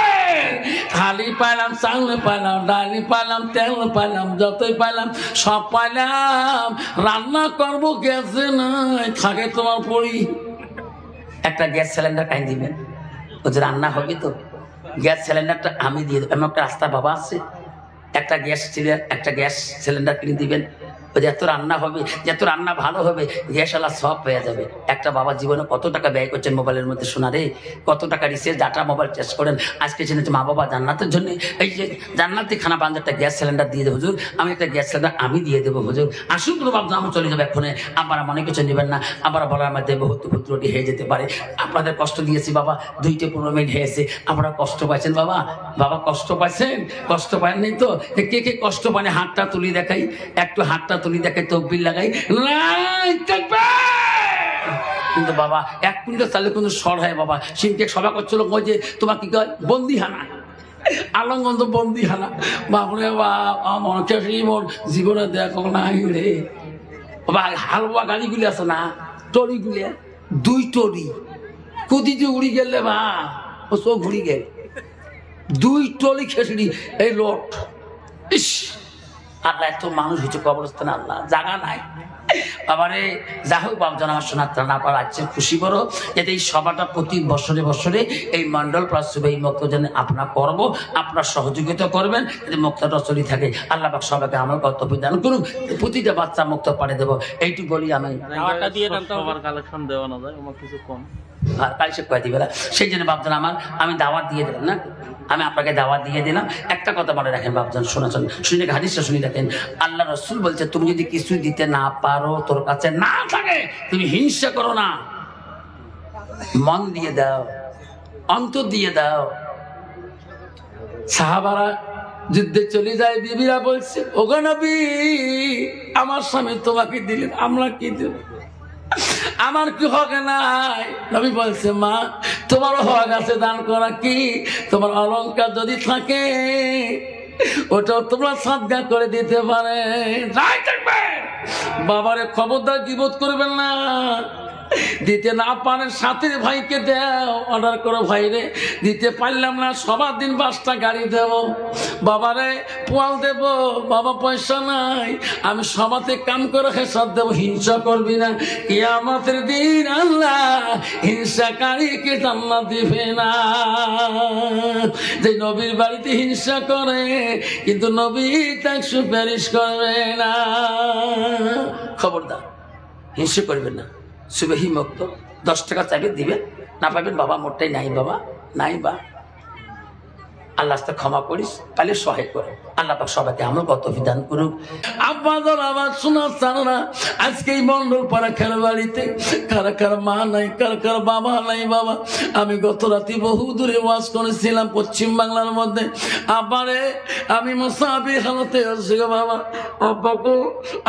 থালি পাইলাম, চাউল পাইলাম, ডালি পাইলাম, তেল পাইলাম, যতই পাইলাম সব পাইলাম, রান্না করবো গ্যাসে নাই, থাকে তোমার পড়ি। একটা গ্যাস সিলিন্ডার কাই দিবেন, ও যে রান্না হবে তো গ্যাস সিলিন্ডারটা আমি দিয়ে দেবো। আমার একটা রাস্তা বাবা আছে, একটা গ্যাস সিলিন্ডার কিনে দিবেন। ওই যে এত রান্না হবে, যত রান্না ভালো হবে গ্যাসওয়ালা সব পেয়ে যাবে। একটা বাবা জীবনে কত টাকা ব্যয় করছেন মোবাইলের মধ্যে, শোনা রে, কত টাকা রিচার্জ ডাটা মোবাইল টেস্ট করেন। আজকে জেনেছে মা বাবা জান্নাতের জন্য এই যে জান্নাতি খানা বান্ধব একটা গ্যাস সিলিন্ডার দিয়ে দেবো হুজুর, আমি একটা গ্যাস সিলিন্ডার আমি দিয়ে দেবো হুজুর। আসুন কোনো ভাবনা আমি চলে যাবো এক্ষণে, আপনারা মনে কিছু নেবেন না, আপনারা বলার মধ্যে বহুত ত্রুটি হয়ে যেতে পারে। আপনাদের কষ্ট দিয়েছি বাবা, 2-15 মিনিট হয়েছে, আপনারা কষ্ট পাইছেন বাবা, বাবা কষ্ট পাইছেন, কষ্ট পাননি তো? কে কে কষ্ট পানে হাতটা তুলি দেখাই, একটু হাতটা তুলি দেখাই, তকবির লাগাই। কিন্তু বাবা 1 কুইন্টাল চালে কিন্তু সর হয় বাবা। সিনকে সভা করছিল, ওই যে তোমার কি কয় বন্দিহানা, আলমগঞ্জ বন্দিহানা, বাপরে বাবা মনে মোর জীবনে দেখো নাই রে বাবা। হালুয়া গাড়িগুলি আছে না, টরিগুলি, 2 টরি কুদিতে উড়ি গেলে বা ও চোখ ঘুরি গেল, 2 টলি খেসড়ি এই লোট। ইস আল্লাহ এত মানুষ হচ্ছে কবরস্থানে, আল্লাহ জায়গা নাই বাবারে। যা হোক বাবজন আমার সোনার না পারা আছে, খুশি করো যাতে এই সভাটা প্রতি বছরে বছরে এই মন্ডল প্লাস এই মক্তজনে আপনার করব, আপনার সহযোগিতা করবেন যাতে মুক্তটা চলি থাকে। আল্লাহ পাক সবাইকে আমার কর্তব্য দান করুন, প্রতিটা বাচ্চা মুক্ত পাঠিয়ে দেবো, এইটুকু বলি। আমি সেই জন্য বাবজন আমি দাওয়াত দিয়ে দিলাম না, আমি আপনাকে দাওয়াত দিয়ে দিলাম। একটা কথা মনে রাখেন বাবজন, শোনাচ্ছেন শুনে হাদিসটা শুনে রাখেন। আল্লাহ রসুল বলছে তুমি যদি কিছু দিতে না পারো, তোর কাছে না থাকে, তুমি হিংসা করো না, মন দিয়ে দাও, অন্তর দিয়ে দাও। সাহাবারা যুদ্ধে চলে যায়, বিবিরা বলছে ওগো নবী আমার স্বামী তোমাকে দিলেন, আমরা কি দেব, আমার কি হক নাই? নবী বলছে মা তোমার হক আছে দান করা, কি তোমার অলংকার যদি থাকে ওটা তোমরা সাদগা করে দিতে পারে। বাবারে খবরদার গীবত করবেন না, দিতে না পারেন সাথের ভাইকে দেও, অর্ডার করো ভাইরে দিতে পারলাম না সবার দিন 5টা গাড়ি দেব, বাবারে পোয়াল দেব, বাবা পয়সা নাই আমি সবাতে কাম করে হেসাব দেব। হিংসা করবি না, কিয়ামতের দিন আল্লাহ হিংসাকারীকে জান্নাত দিবে না। যে নবীর বাড়িতে হিংসা করে কিন্তু নবী তাকে সুপারিশ করবে না। খবরদার হিংসা করবেন না। সুবেহি মুক্ত 10 টাকা চাইবে দিবেন, না পাবেন বাবা মোটটাই নাই, বাবা নাই, বা আল্লাহ ক্ষমা করিস তাহলে সহায় করো। আল্লাহ পাক সবাইকে আমল কত বিধান করুক। আব্বাদের আবার শোনা চানা আজকে এই মন্ডল পাড়া খেলা বাড়িতে কার কার মা নাই, কার কার বাবা নাই। বাবা আমি গত রাতে বহু দূরে ওয়াজ করেছিলাম পশ্চিম বাংলার মধ্যে। আব্বারে আমি মুসাফির হালতে আছি গো বাবা। আব্বাকে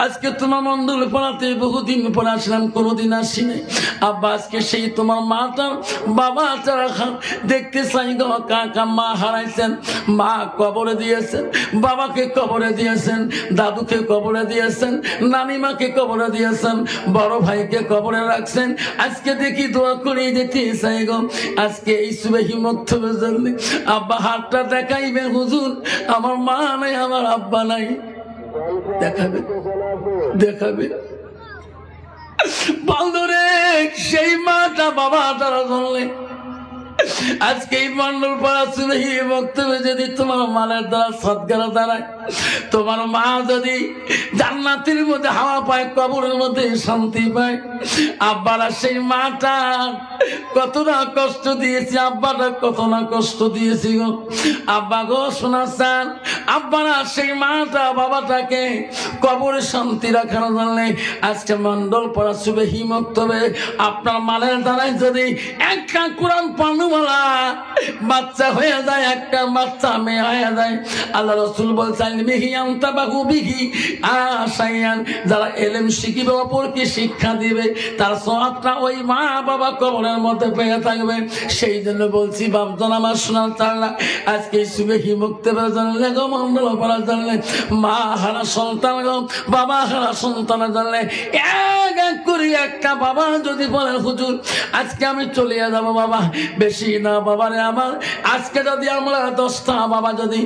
আজকে তোমার মন্ডল পাড়াতে বহুদিন পরে আসলাম, কোনোদিন আসিনি। আব্বা আজকে সেই তোমার মাটা বাবা চারা খান দেখতে চাই গো। কাকা মা হারাইছেন, মা কবরে দিয়েছেন, বাবাকে কবরে দিয়েছেন, দাদুকে কবরে দিয়েছেন, নানিমাকে কবরে দিয়েছেন, বড় ভাইকে কবরে রাখছেন। আজকে দেখি দোয়া করে দিতে চাই গো। আজকে এই সুবেহি মক্তবের জন্য আব্বা হাতটা দেখাইবে হুজুর, আমার মা নাই আমার আব্বা নাই, দেখাবে দেখাবে বন্ধুরে সেই মাটা বাবা তারা জানলে আজকে এই মন্ডল পাড়া সুবেহি বক্তব্যে যদি তোমার মালের দ্বারা সৎকার দাঁড়ায়, তোমার মা যদি জান্নাতের মধ্যে হাওয়া পায়, কবরের মধ্যে শান্তি পায়। আব্বারা সেই মাটা কত না কষ্ট দিয়েছি, আব্বাটা কত না কষ্ট দিয়েছি গো। আব্বা গো শোনা চান, আব্বারা সেই মাটা বাবাটাকে কবরে শান্তি রাখানো জানলে আজকে মন্ডল পাড়া সুবেহি বক্তব্যে আপনার মালের দ্বারায় যদি একটা কোরআন পানুওয়ালা বাচ্চা হয়ে যায়, একটা বাচ্চা মেয়ে হয়ে যায়, আল্লাহ রাসূল বলছেন বিহি আনতাবাহু বিহি আশায়ান, যারা ইলম শিখিবে অপরকে শিক্ষা দিবে তার সওয়াবটা ওই মা বাবা কবরের মধ্যে পেয়ে থাকবে। সেই জন্য বলছি বাপজন আমার শোনার চাল্লা আজকে সুবেহি মুক্তবের জানলে গো মন্ডল পড়া জানলে মা হারা সন্তান গো, বাবা হারা সন্তানের জানলে এক এক করে একটা বাবা যদি বলে হুজুর আজকে আমি চলে যাবো বাবা, বেশি না বাবারে আমার আজকে যদি আমরা 10টা বাবা যদি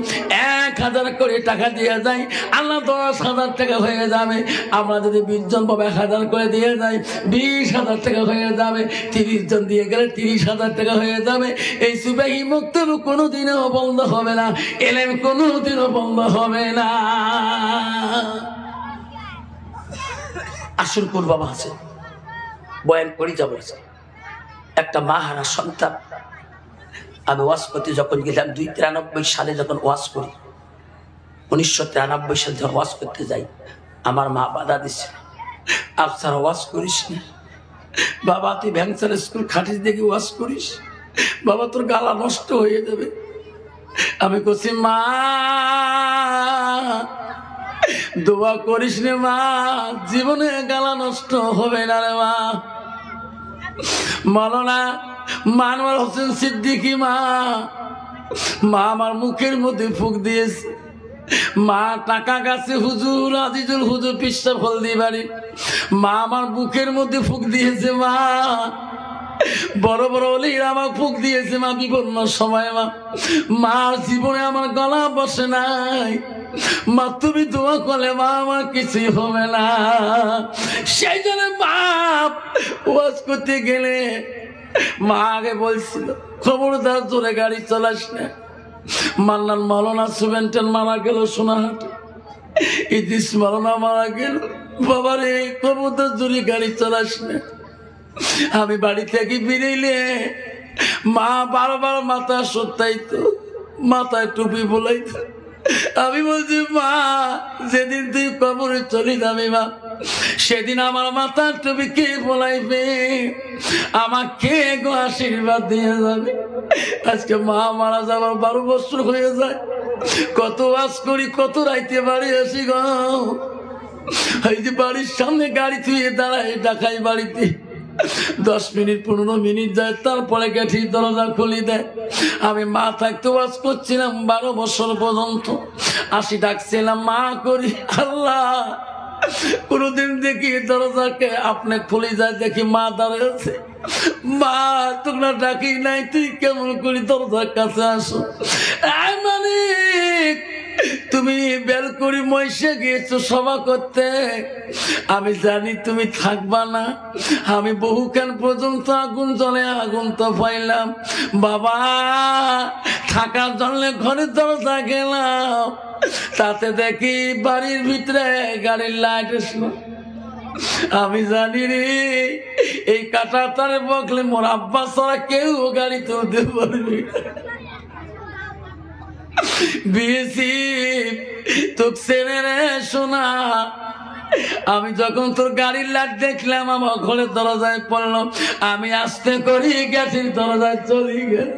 1000 করে টাকা দিয়ে যাই, আল্লাহ 10,000 টাকা হয়ে যাবে। আমরা যদি 20 জন বাবা 1000 করে দিয়ে যাই 20,000 টাকা হয়ে যাবে। 30 জন দিয়ে গেলে 30,000 টাকা হয়ে যাবে। এই সুবেহি মুক্তব কোনোদিনও বন্ধ হবে না, এলেম কোনোদিনও বন্ধ হবে না। আসল কোন বাবা আছে বয়ান করি যাবো, একটা মা হারা সন্তান। আমি ওয়াজ করতে যখন গেলাম 1993 সালে, যখন ওয়াজ করি 1993 সালে যখন ওয়াজ করতে যাই, আমার মা বাধা দিচ্ছে, আফসার ওয়াজ করিস না বাবা, তুই ভ্যাংসার স্কুল খাটিস দেখে ওয়াজ করিস বাবা, তোর গালা নষ্ট হয়ে যাবে। আমি বলছি মা দোয়া করিস রে মা, জীবনে গালা নষ্ট হবে না রে মা। মাওলানা মানওয়ার হোসেন সিদ্দিকী মা আমার মুখের মধ্যে ফুঁক দিয়েছে। মা টাকা গাছে হুজুর আজিজুল হুজুর পিসা হলদি বাড়ি, মা আমার বুকের মধ্যে ফুঁক দিয়েছে। মা বড় বড় অলির আমার ফুঁক দিয়েছে মা বিপন্ন সময়। মা জীবনে আমার গলা বসে নাই মা, তুমি দোয়া করলে মা আমার কিছুই হবে না। সেই জন্য বাপ ওয়াজ করতে গেলে মা আগে বলছিল খবরদার জোরে গাড়ি চালাস না। মান্নান মাওলানা সুবেন্টেন মারা গেল সোনাহাটে, ইদ্রিস মাওলানা মারা গেল, বাবারে খবরদার জোরে গাড়ি চালাস না। আমি বাড়ি থেকে বেরিয়ে মা বারবার মাথা সত্যাইতো, মাথায় টুপি বলাইতো। আমি বলছি মা যেদিন তুই কবরে চলে যাবি মা, সেদিন আমার মাথার টুপি কে বলাইবে, আমাকে গো আশীর্বাদ দিয়ে যাবে। আজকে মা মারা যাবার 12 বছর হয়ে যায়। কত আজ করি, কত রাইতে বাড়ি আসি গো। এই যে বাড়ির সামনে গাড়ি থুয়ে দাঁড়ায় ঢাকাই বাড়িতে 10 মিনিট 15 মিনিট যায়, তারপরে গেঠির দরজা খুলি দেয়। আমি মা থাকতে ওয়াজ করছিলাম 12 বছর পর্যন্ত, আসি ডাকছিলাম মা করি। আল্লাহ কোনদিন দেখি দরজাকে আপনি খুলে যায়, দেখি মা দাঁড়িয়ে আছে। মা তোমরা ডাকি নাই, তুই কেমন করি দরজার কাছে আসো? মানে তুমি বেল করি মহিষে গিয়েছো সভা করতে, আমি জানি তুমি থাকবা না। আমি বহুখান পর্যন্ত আগুন জ্বলে, আগুন তো পাইলাম বাবা, থাকার জন্য ঘরের দরজা গেলাম, তাতে দেখি বাড়ির ভিতরে গাড়ির লাইট এসলো। আমি জানি রে এই কাটা তারে বকলে মোর আব্বা ছাড়া কেউ গাড়ি তুলতে পারবি। বিয়েছি তোকে চেনে রে শোনা, আমি যখন তোর গাড়ির লাইট দেখলাম আমার ঘরের দরজায় পড়লাম, আমি আস্তে করি গ্যাসের দরজায় চলে গেল।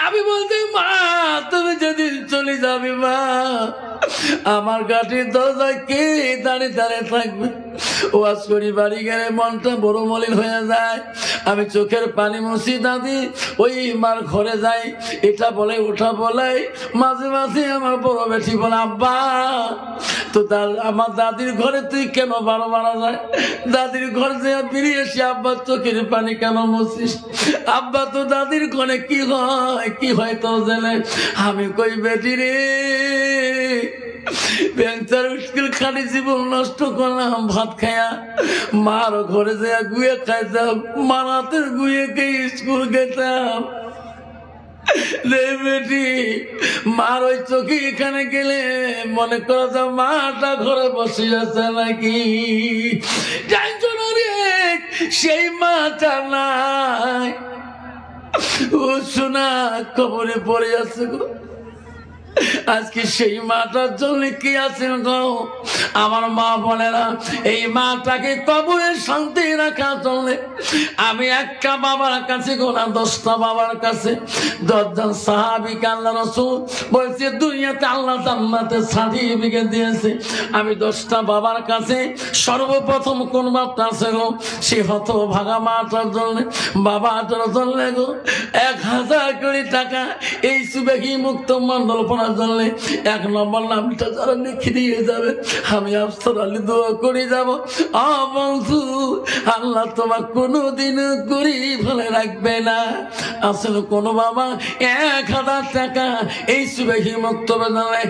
আমি বলতে মা তুমি যদি চলে যাবে মা, আমার গাড়ির দরজায় কে দাঁড়িয়ে দাঁড়িয়ে থাকবে? ওয়াজ করি বাড়ি গেলে মনটা বড় মলিন হয়ে যায়। আমি চোখের পানি মুছি দাদি ওই মার ঘরে যাই, এটা বলে ওটা বলে। মাঝে মাঝে আমার বড় বেটি বলে আব্বা তো আমার দাদির ঘরে তুই কেন বারো মারা যায়? দাদির ঘরে যে বেরিয়ে এসে আব্বা চোখের পানি কেন মুছিস? আব্বা তো দাদির ঘরে কি হয় কি হয় তো জেনে। আমি কই বেটি রে বেঞ্চার স্কুল খালি জীবন নষ্ট করলাম ভাত খায়া, মার ঘরে যে গুয়ে খাইতাম, মার হাতের গুয়ে খেয়ে স্কুল গেতাম রে বেটি। মার ওই চোখে এখানে গেলে মনে করা যায় মাটা ঘরে বসে আছে নাকি, জানছো না রে সেই মাটা নাই, ও শোনা কবরে পড়ে আছে গো। আজকে সেই মাটার জন্য কি আছে গো? আমার মা বলে না এই মাটাকে কবরে শান্তি রাখার জন্য আমি একটা বাবার কাছে গোনা 10টা বাবার কাছে 10 জন সাহাবীকে আল্লাহ রাসূল বলছে দুনিয়াতে আল্লাহ জান্নাতে সার্টিফিকেট দিয়েছে। আমি 10টা বাবার কাছে সর্বপ্রথম কোন বাপটা আছে গো? সে হতভাগা মাটার জন্য বাবাটার জন্য গো 1000 কোটি টাকা এই সুবেগী মুক্ত মন্ডল জন্য 1 নম্বর নামটা যারা লিখে দিয়ে যাবে আমি আফসার আলী দোয়া করে যাব, বন্ধু আল্লাহ তোমার কোনোদিন গরিব ফেলে রাখবে না। আসলে কোনো বাবা 1000 টাকা এই সুবেগী মুক্ত বেদনায়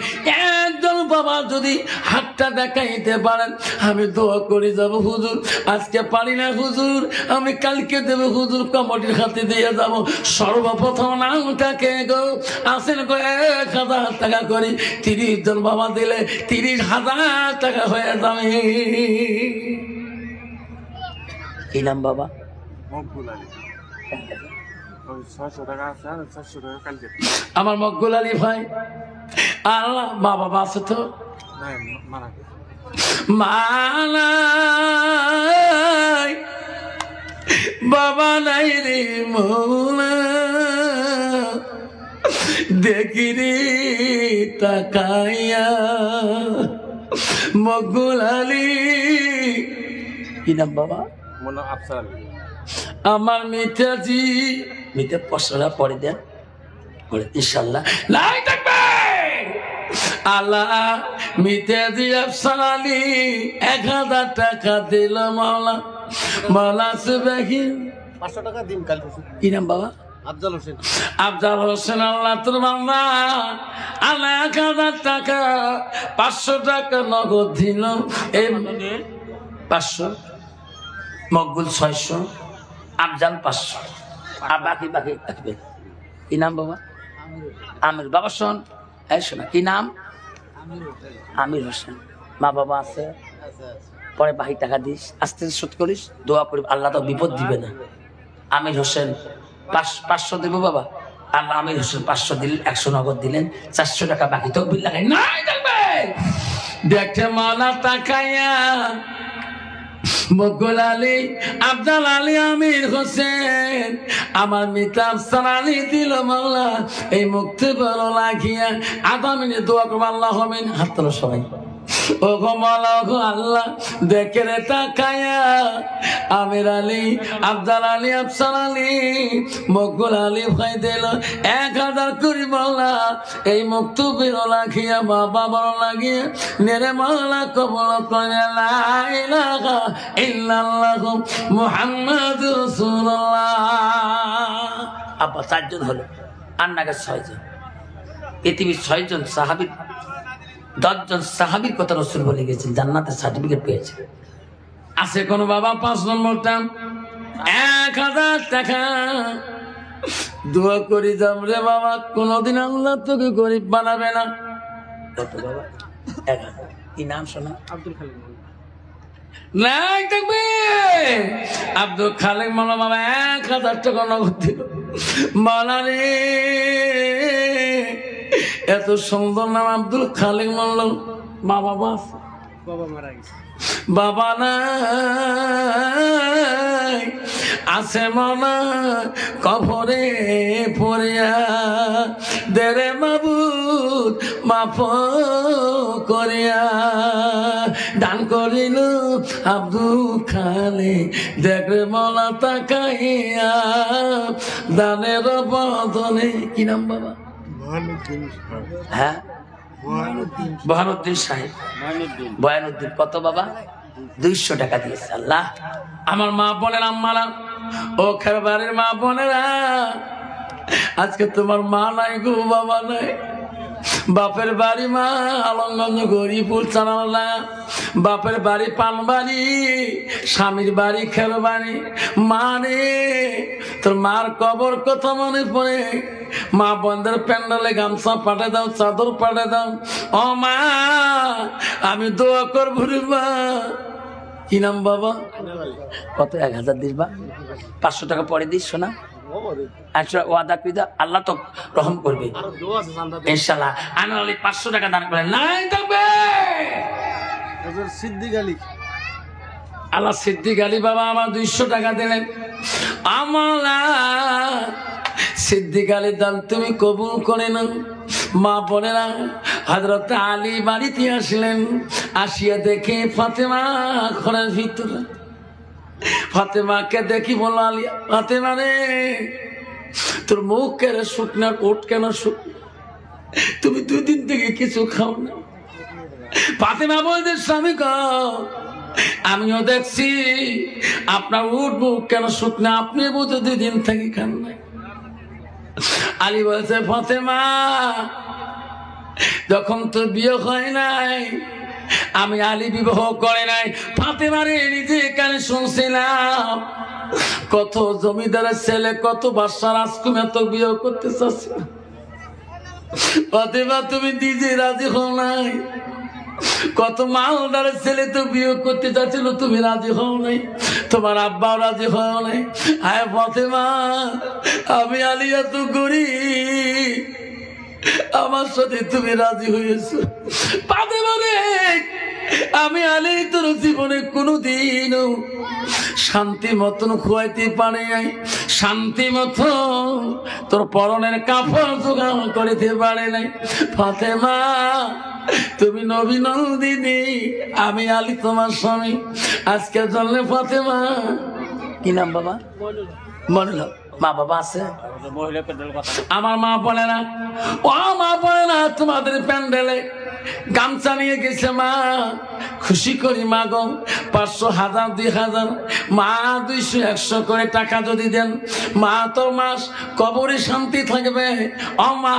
একজন বাবা যদি হাতটা দেখাইতে পারেন আমি দোয়া করে যাব। হুজুর আজকে পারি না হুজুর, আমি কালকে দেব হুজুর, কমিটির হাতে দিয়ে যাব। সর্বপ্রথম নামটাকে গো আসেন গো 1000 টাকা করি, 30 জন বাবা দিলে 30,000 টাকা হয়ে যাবে। কি নাম বাবা? আমার মকবুল আলী ভাই। আল্লাহ মা বাবা আছে তো? মালাই বাবা নাই রে মৌলা, দেখি রে তাকাইয়া মকবুল আলী। কি নাম বাবা? আমার মিঠাজি মিঠে পশরা পরে দেন পরে ইনশাল্লাহ নাই থাকবে। আল্লাহ মিঠাজি আফসার আলী 1000 টাকা দিল মাওলা। মাওলা সুবহানি 500 টাকা দিন কাল। কি নাম বাবা? আফজাল হোসেন। আফজাল হোসেন। আল্লাহ তোর বান্দা আল্লাহ 1000 টাকা 500 টাকা নগদ দিল। এই 500 মকবুল 600 আফজাল 500 আর বাকি বাকি থাকবে। কি নাম বাবা? আমির। বাবা শোন এই শোনা কি নাম? আমির হোসেন। মা বাবা আছে পরে বাকি টাকা দিস আস্তে আস্তে শোধ করিস, দোয়া করি আল্লাহ তো বিপদ দিবে না। আমির হোসেন 500 দেবো বাবা। আল্লাহ আমির হোসেন 500 দিলেন, 100 নগদ দিলেন, 400 টাকা বাকি তকবির লাগাই নাই থাকবে। দেখে মালা তাকাইয়া মকবুল আলী, আফজাল আলী, আমির হোসেন, আমার মিতা আফসার আলী দিল মাওলা এই মুক্তি বড় লাগিয়া আধা মিনিট দোয়া করবো আল্লাহ হবেন। হাত তোলো সবাই। ও গো মাওলা, ও গো আল্লাহ, দেখে রে তাকায়া আমির আলী, আফজাল আলী, আফসার আলী, মকবুল আলী ভাই দিল 1000 করে মাওলা এই মুক্তি বড় লাগিয়া বাবা বড় লাগিয়া নেরে মাওলা কবুল করে। লা ইলাহা ইল্লাল্লাহু মুহাম্মাদুর রাসূলুল্লাহ। আব্বা 4 জন হলো, আর নাকি 6 জন। পৃথিবীর 6 জন সাহাবী, 10 জন সাহাবীর কথা রাসূল বলে গেছেন, জান্নাতের সার্টিফিকেট পেয়েছে। আছে কোন বাবা 5 নম্বরটা 1000 টাকা দোয়া করি যাম রে বাবা, কোনদিন আল্লাহ তোকে গরিব বানাবে না। কত বাবা? 1000। কি নাম শোনা? আব্দুল খালিক। নাই থাকবে আব্দুল খালেক মাওলা বাবা 1000 টাকা নগদ দিল। মাওলা রে, এত সুন্দর নাম আব্দুল খালেক মাওলা। মা বাবা বাবা মারা গেছে, বাবা নাই, আছে মনা কবরে পড়িয়া দেরে মাবুদ মাফ করিয়া দান করিল আব্দুল খালেক। দেখরে মলা তাকাইয়া দানের বদলে। কি নাম বাবা? হ্যাঁ, বহানুদ্দিন সাহেব, বয়ানুদ্দিন। কত বাবা? 200 টাকা দিয়েছে। আল্লাহ, আমার মা বোনেরা, আম্মারা, ও খেরবাড়ির মা বোনেরা, আজকে তোমার মা নাই গো, বাবা নাই। বাপের বাড়ি মা আলমগঞ্জ গরিপুর চানালা, বাপের বাড়ি পানবাড়ি, স্বামীর বাড়ি খেরবাড়ি। মা রে, তোর মার কবর কথা মনে পড়ে, মা বোনদের প্যান্ডালে গামছা পাঠে দাও, চাদর পাঠে দাও। ও মা, আমি দোয়া করবো রে মা। কি নাম বাবা? কত? 1000 দিস বা? 500 টাকা পরে দিস শোনা। আচ্ছা, ওয়াদা করি দা, আল্লাহ তো রহম করবে ইনশাআল্লাহ। আনোয়ার আলী 500 টাকা দান করেন। নাই থাকবে সিদ্দিক আলী, আল্লাহ সিদ্দিক আলী বাবা আমার 200 টাকা দিলেন। আমলা সিদ্দিক আলী দান তুমি কবুল করে নাও। মা বোনেরা, হযরত আলী বাড়িতে আসলেন, আসিয়া দেখে ফাতেমা ঘরের ভিতরে। ফাতেমাকে দেখি বলল, আলী, ফাতেমা রে, তোর মুখ কেন শুকনা, ওঠ কেন শুকনা, তুমি 2 দিন থেকে কিছু খাও না। ফাতেমা বলছে, স্বামী গো, আমিও দেখছি আপনার উঠ মুখ কেন শুকনা, আপনি বুঝে 2 দিন থেকে খান না। আলী বলছে, ফাতেমা, যখন তোর বিয়ে হয় নাই, আমি আলী বিবাহ করে নাই। ফাতেমারে নিজে কানে শুনছিলাম, কত জমিদারের ছেলে, কত বাদশা রাজকুমার তো বিয়ে করতে চাচ্ছিল। ফাতেমা, তুমি নিজে রাজি হও নাই। কত মালদারের ছেলে তো বিয়ে করতে চাচ্ছিল, তুমি রাজি হও নাই, তোমার আব্বাও রাজি হও নাই। আয় ফাতেমা, আমি আলী এত গরিব, আমার সাথে তুমি রাজি হয়েছো। ফাতেমা রে, আমি আলী তোর জীবনে কোনোদিনও শান্তি মতন খুয়াইতে পারে নাই, শান্তি মতন তোর পরনের কাপড় জোগাড় করিতে পারে নাই। ফাতেমা, তুমি নবী নন্দিনী, আমি আলী তোমার স্বামী। আজকে জানলে ফাতেমা। কি নাম বাবা? মনে হল। মা বাবা আছে? আমার মা বলে না, ও মা বলে না, তোমাদের প্যান্ডেলে গামছা নিয়ে গেছে মা, খুশি করি মা গো। 500, 1000, 2000, মা 200, 100 করে টাকা যদি দেন, মা তোর মাস কবরে শান্তি থাকবে। ও মা,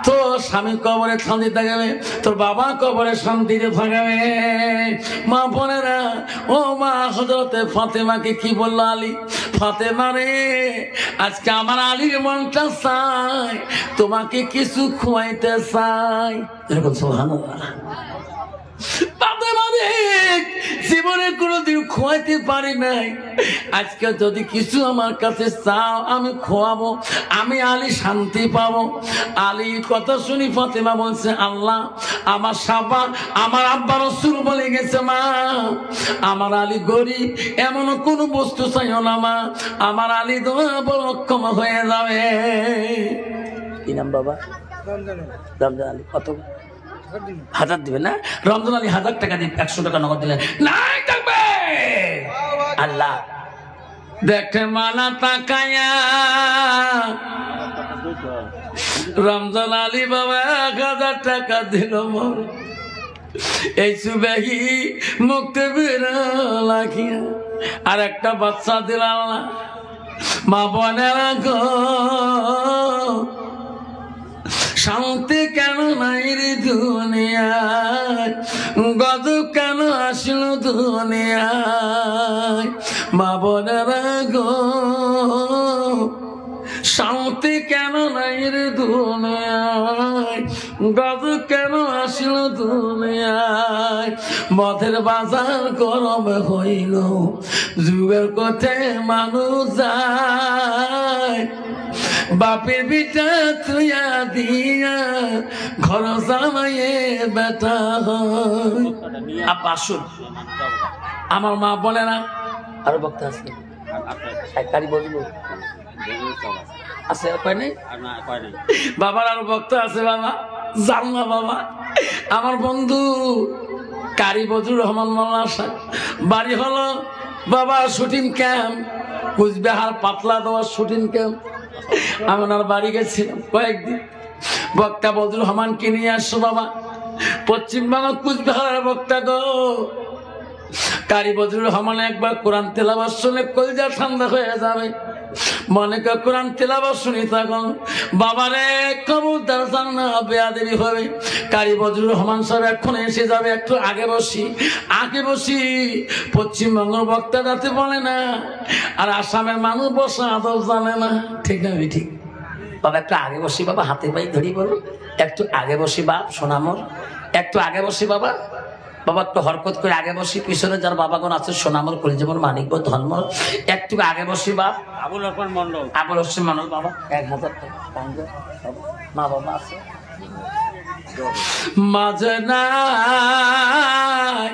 তোর স্বামী কবরে শান্তি থাকবে, তোর বাবা কবরে শান্তিতে থাকবে। মা বোনেরা, ও মা, হযরতে ফাতেমাকে কি বললো আলী? ফাতেমা রে, আজকে আমার আলীর মনটা চাই, তোমাকে কিছু খুয়াইতে চাই। এরকম সুবহানাল্লাহ। তাতে মানে জীবনে কোনোদিন খোয়াইতে পারি নাই, আজকে যদি কিছু আমার কাছে চাও আমি খোয়াবো, আমি আলী শান্তি পাবো। আলী কথা শুনি ফাতেমা বলছে, আল্লাহ আমার সাবা আমার আব্বা রাসূল বলে গেছে, মা আমার আলী গরিব, এমন কোন বস্তু চাইও না মা, আমার আলী দোয়া বড় অক্ষম হয়ে যাবে। কি নাম বাবা? রমজান আলী। কত? 1000 দিবেন না? রমজান আলী 1000 টাকা দিন, 100 টাকা নগদ দিলেন। নাই থাকবে আল্লাহ দেখে মানা তাকায়া। রমজান আলী বাবা 1000 টাকা দিল। এই সুবেহি মুক্তি বেরিয়ে আর একটা বাচ্চা দিল। মা বোনেরা গো, শান্তি কেন নাই রে দুনিয়ায়, গজব কেন আসলো দুনিয়ায়? মা বোনেরা গো, শান্তি কেন নাই রে দুনিয়ায়, গজব কেন আসলো দুনিয়ায়? মদের বাজার গরম হইল, যুগের কোথায় মানুষ যায়, বাপের বিটা তুইয়া দিয়া ঘর জামাইয়ে বেটা হয়। আব্বা আসুন, আমার মা বলে না আরো বক্তা আছে, কারি বলবো আছে কয় নেই বাবার আরো বক্তা আছে। বাবা জান না বাবা, আমার বন্ধু কারি বজরুর রহমান মোল্লা সাহেব, বাড়ি হলো বাবা শুটিং ক্যাম্প, কুচবিহার পাতলা দেওয়ার শুটিং ক্যাম্প। আমি ওনার বাড়ি গেছিলাম কয়েকদিন, বক্তা বজরুর রহমানকে নিয়ে আসছো বাবা, পশ্চিমবঙ্গ কুচবিহারের বক্তা গো। কারি বজরুর রহমান একবার কোরআন তেলাওয়াত শুনে কলিজা ঠান্ডা হয়ে যাবে, মনে কর কোরআন তেলাওয়াত শুনি তখন বাবারে কবুতর জান্না বেয়াদবি হবে। কারি বজরুর রহমান সাহেব এখন এসে যাবে, একটু আগে বসি আগে বসি। পশ্চিমবঙ্গের বক্তা যাতে বলে না, আর আসামের মানুষ বসা আদৌ জানে না। ঠিক না ঠিক বাবা? একটু আগে বসি বাবা, হাতে পাই ধরি বলো, একটু আগে বসি বাপ সোনামর, একটু আগে বসি বাবা। বাবা একটু হরকত করে আগে বসি, পিছনে যার বাবাগণ আছে সোনামর করে যেমন মানিকব ধর্ম, একটু আগে বসি বাপ। আবুল হোসেন মন্ডল, আবুল হোসেন মন্ডল বাবা 1000 টাকা মা বাবা আছে মাঝে নাই,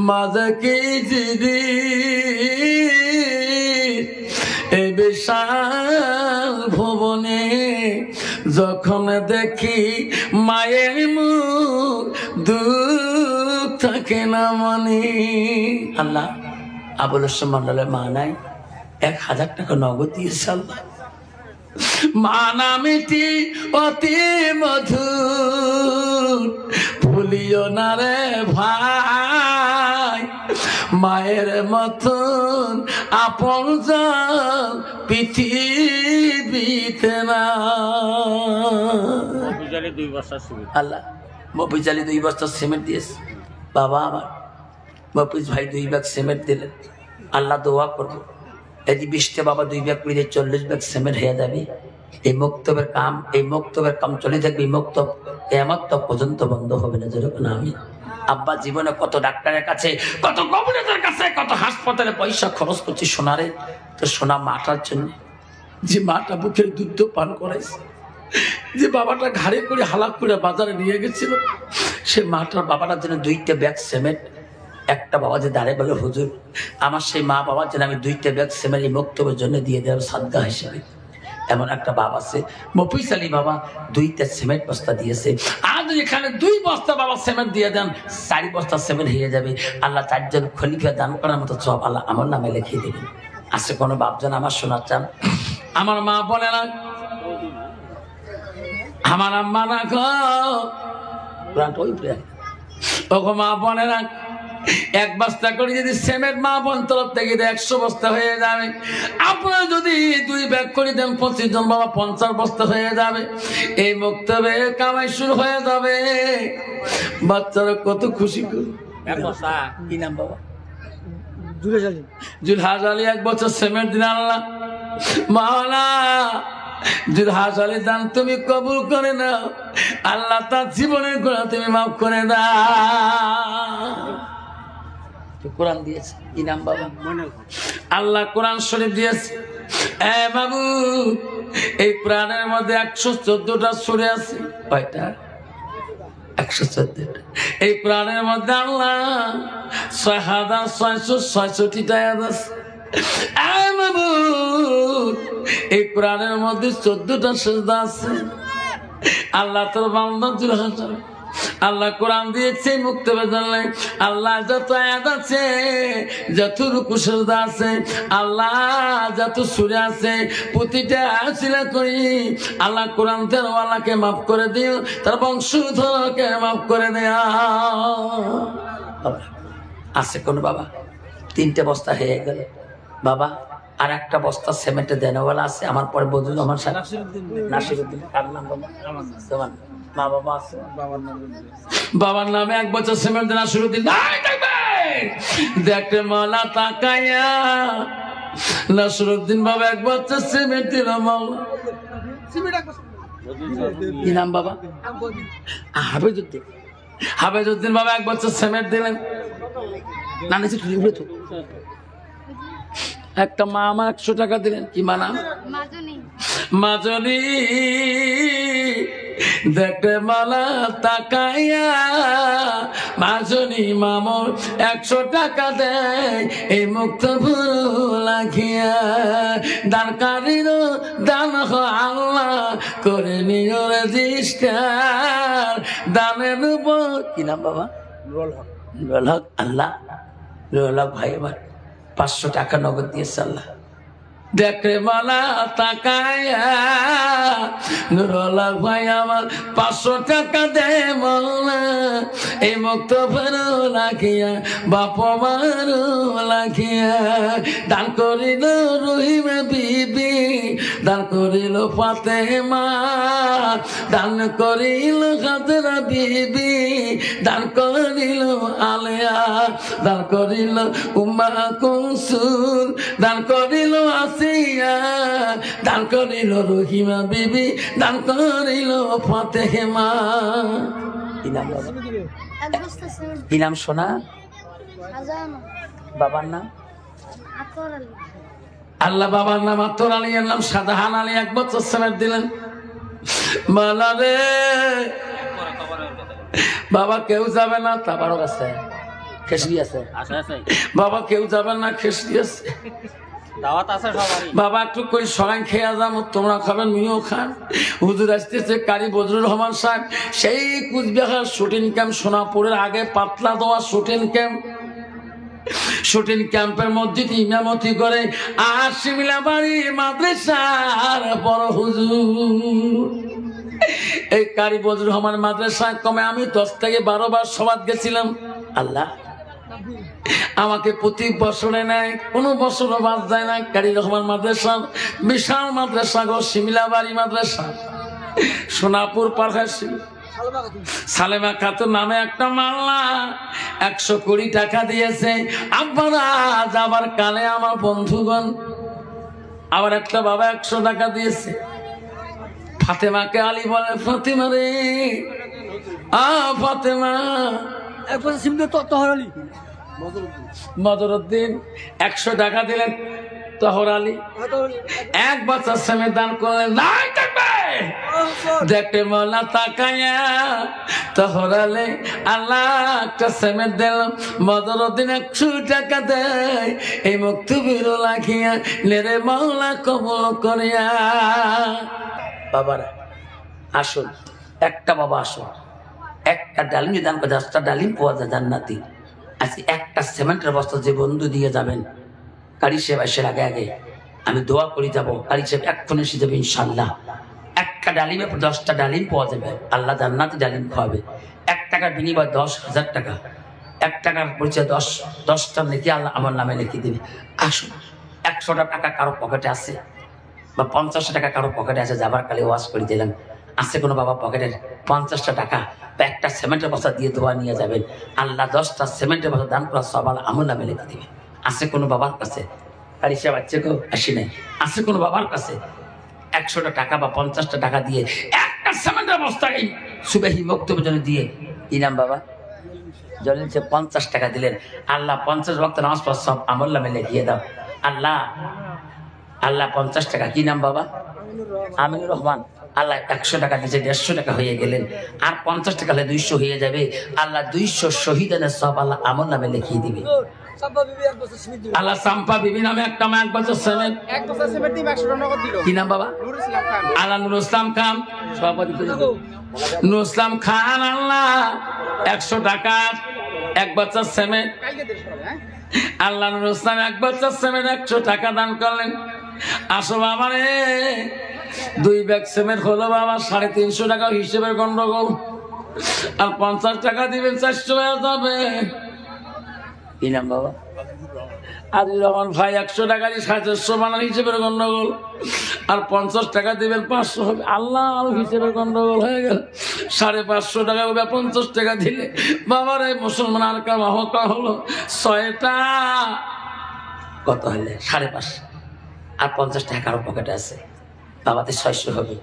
মাঝে কি দিদি এই বিশাল ভুবনে, যখন দেখি মায়ের মুখ দুঃখ থাকে না মনে। আল্লাহ আবুল হোসেন মন্ডলের মা নাই, 1000 টাকা নগদ দিয়েছে আল্লাহ। মা নামটি অতি মধুর, ভুলিও না রে ভাই, মায়ের মতন আপন জন পৃথিবীতে না। আল্লাহ মফিজ আলী 2 বস্তা সিমেন্ট দিয়েছে বাবা, আমার মফিজ ভাই 2 ব্যাগ সিমেন্ট দিলেন। আল্লাহ দোয়া করবো এই 20টা বাবা 2 ব্যাগ করে 40 ব্যাগ সিমেন্ট হয়ে যাবে। এই মক্তবের কাম চলে থাকবে। এই মক্তব কিয়ামত পর্যন্ত বন্ধ হবে না, যেরকম আমি আব্বা জীবনে কত ডাক্তারের কাছে, কত কবিরাজের কাছে, কত হাসপাতালে পয়সা খরচ করছি সোনারে, তো সোনা মাটার জন্য, যে মাটা বুকের দুধ পান করাইছে, যে বাবাটা ঘাড়ে করে হালাক করে বাজারে নিয়ে গেছিল, সে মাটার বাবাটার জন্য 2টা ব্যাগ সিমেন্ট। একটা বাবা যে দাঁড়িয়ে বলে, হুজুর আমার সেই মা বাবার জন্য আমি 2টা ব্যাগ সিমেন্ট এই মক্তবের জন্য দিয়ে দেব সাদগা হিসেবে। এমন একটা বাবা আছে মফিজ আলী বাবা, 2টা সিমেন্ট বস্তা দিয়েছে। আজ এখানে 2 বস্তা বাবা সিমেন্ট দিয়ে দেন, 4 বস্তা সিমেন্ট হয়ে যাবে। আল্লাহ 4 জন খলিফা দান করার মতো সব আল্লাহ আমার নামে লিখে দেবেন। আছে কোনো বাপজন আমার শোনার চান? আমার মা বলে না, আমার আম্মা না গো, মা বলে না, 1 বস্তা করে যদি সিমেন্ট মা বোন তরফ থেকে 100 বস্তা হয়ে যাবে। আপনারা যদি 2 ব্যাগ করে দেন 25 জন বাবা 50 বস্তা হয়ে যাবে। এই মক্তবে কামাই শুরু হয়ে যাবে। বাচ্চারা কত খুশি করে। কি নাম বাবা? জুলহাজ আলী 1 বছর সিমেন্ট দিন আল্লাহ মাওলা। জুলহাজ আলী দান তুমি কবুল করে নাও। আল্লাহ তার জীবনের গুনাহ তুমি মাফ করে দাও। কোরআন দিয়েছে কি নাম বাবা? আল্লাহ কোরআন শরীফ দিয়েছে। এ বাবু, এই কোরআনের মধ্যে 114টা সূরা আছে। কয়টা? 114টা। এই কোরআনের মধ্যে আল্লাহ 6666টা আয়াত আছে। এ বাবু, এই কোরআনের মধ্যে 14টা সিজদা আছে। আল্লাহ তোর বান্দা জুলহাসান আল্লাহ কোরআন দিয়েছে মুক্ত বেদনা। আল্লাহ যত আয়াত আছে, যত রুকু সিজদা আছে, আল্লাহ যত সূরা আছে, প্রতিটা আসিলা করি আল্লাহ কোরআন তেলাওয়াতকে maaf করে দিও, তার বংশধরকে maaf করে দিও। আছে কোন বাবা? 3টে বস্তা হয়ে গেল বাবা, আর একটা বস্তা সিমেন্টে দেনওয়ালা আছে আমার পরে বদুল আমার সাথে নাসিরউদ্দিন। কার নাম বাবা? তোমার মা বাবা আছে? বাবার নামে 1 বছর সিমেন্ট দেনা শুরু দিন। দেখতে মালা তাকায়া নাসিরউদ্দিন বাবা 1 বছর সিমেন্ট দিল। মাওলা কি নাম বাবা? হাফেজউদ্দিন। হাফেজউদ্দিন বাবা 1 বছর সিমেন্ট দিলেন। না নিচে তুলে তো একটা মা আমার 100 টাকা দিলেন। কি মা নাম? মাজনী। দেখতে মালা তাকাইয়া মাজনী মামর 100 টাকা দেয় এই মুক্ত লাগিয়া। দান কারির দান আল্লাহ করে নিও রেজিস্টার। দানের উপর কি নাম বাবা? নুরুল হক। আল্লাহ নুরুল হক ভাই আমার 500 টাকা নগদ দিয়েছে আল্লাহ। দেখে মালা তাকায়া নুরুল হক ভাই আমার 500 টাকা দে মাওলা এই মুক্ত ফেরো লাগিয়া বাপ মারো লাগিয়া। দান করিল রহিমা বিবি, দান করিল ফাতেমা, দান করিল খাজরা বিবি, দান করিল আলেয়া, দান করিল উম্মা কুলসুম, দান করিল আসিয়া, দান করিল রহিমা বিবি, দান করিল ফাতেমা। কি নাম সোনা? বাবার নাম? আল্লাহ বাবার নাম আতর আলী, এর নাম শাহজাহান আলী। 1 বছর সিমেন্ট দিলেন। মালা রে বাবা কেউ যাবে না, তাবারও আছে, খেসরি আছে। বাবা কেউ যাবে না, খেসরি আছে, দাওয়াত আছে সবারই। বাবা একটু করে সবাই খেয়ে যাবো, তোমরা খাবেন, মিও খান। হুজুর আসতেছে কারি বজরুল রহমান সাহেব, সেই কুচবিহার শুটিং ক্যাম্প, সোনাপুরের আগে পাতলা দেওয়া শুটিং ক্যাম্প। শুটিং ক্যাম্পের মধ্যে ইমামতি করে আর শিমিলাবাড়ি মাদ্রাসার বড় হুজুর। এই কারি বজরুল রহমান মাদ্রাসায় কমে আমি 10 থেকে 12 বার সবাদ গেছিলাম। আল্লাহ আমাকে প্রতি বছরে নেয়, কোনো বছরও বাদ যায় না। কারি রহমান মাদ্রাসা বিশাল মাদ্রাসা গো, শিমিলাবাড়ি মাদ্রাসা, সোনাপুর পাড়ায় সালেমা খাতুন নামে একটা মাল্লা 120 টাকা দিয়েছে। আব্বারা যাবার কালে আমার বন্ধুগণ আবার একটা বাবা 100 টাকা দিয়েছে। ফাতেমাকে আলী বলে, ফাতেমা রে ফাতেমা, মদরুদ্দিন 100 টাকা দিলেন। তহর আলী 1 বছর সময় দান করলেন। দেখে মোলা তাকায়া তহর আলী আল্লাহ একটা সিমেন্ট দিলাম। মদরুদ্দিন 100 টাকা দেয় এই মুক্তবির লাগিয়া, নেরে মাওলা কবুল করিয়া। বাবারা আসুন, একটা বাবা আসুন, একটা ডালিম দান করে 10টা ডালিম পাওয়া যায় জান্নাতি। আজকে একটা সিমেন্টের বস্তা যে বন্ধু দিয়ে যাবেন কারি সাহেব আসার আগে আগে আমি দোয়া করে যাবো, কারি সাহেব এক্ষুনি এসে যাবে ইনশাল্লাহ। একটা ডালিমে 10টা ডালিম পাওয়া যাবে, আল্লাহ জান্নাতি ডালিম খাওয়াবে। 1 টাকার বিনিময় 10,000 টাকা, 1 টাকার পরিচয় 10টা লিখে আল্লাহ আমার নামে লিখে দেবে। আসুন, 100টা টাকা কারো পকেটে আছে বা 50 টাকা কারো পকেটে আছে, যাবার কালে ওয়াশ করে দিলাম। আছে কোনো বাবা পকেটের 50টা টাকা বা একটা সিমেন্টের বস্তা দিয়ে দোয়া নিয়ে যাবেন, আল্লাহ 10টা সিমেন্টের বস্তা দান করা সব আল্লাহ আমার নামে লিখে দিবে। আছে কোনো বাবার কাছে? কারি সাহেব বাচ্চা কেউ আসি নাই। আছে কোনো বাবার কাছে 100টা টাকা বা 50টা টাকা দিয়ে একটা সিমেন্টের বস্তা সুবাহি বক্তব্যের জন্য দিয়ে কি নাম বাবা জলিল সে 50 টাকা দিলেন। আল্লাহ 50 ওয়াক্ত নামাজ পড়া সব আমল নামে লিখিয়ে দাও। আল্লাহ আল্লাহ 50 টাকা, কি নাম বাবা? আমিনুর রহমান। আল্লাহ 100 টাকা দিয়েছে, 150 টাকা হয়ে গেলেন। আর 50 টাকা হলে 200 হয়ে যাবে। আল্লাহ 200 শহীদের সব আল্লাহ আমল নামে লিখিয়ে দিবে। আল্লাহ সাম্পা বিবি নামে একটা মা 1 বছর সেমেন্ট, কি নাম বাবা? আল্লাহ নুরুল ইসলাম খান, সভাপতি নুরুল ইসলাম খান। আল্লাহ 100 টাকা 1 বছর সেমেন্ট। আল্লাহ নুরুল ইসলাম 1 বছর সেমেন্ট 100 টাকা দান করলেন। আসো বাবা রে, 2 ব্যাগ সেমেন্ট হলো বাবা 350 টাকা হিসেবের গন্ডগোল। আর 50 টাকা দিবেন 400 হয়ে যাবে। কি নাম বাবা? আদিল রহমান ভাই 100 টাকা দিয়ে 450 বানান হিসেবের গন্ডগোল। আর 50 টাকা দিবেন 500 হবে। আল্লাহ আর হিসেবের গন্ডগোল হয়ে গেল। 550 টাকা হবে 50 টাকা দিলে বাবার এই মুসলমান আর কাম হলো 6টা, কত হলে 550। আর 50 টাকা কারো পকেটে আছে, বাবাতে 600 হবে।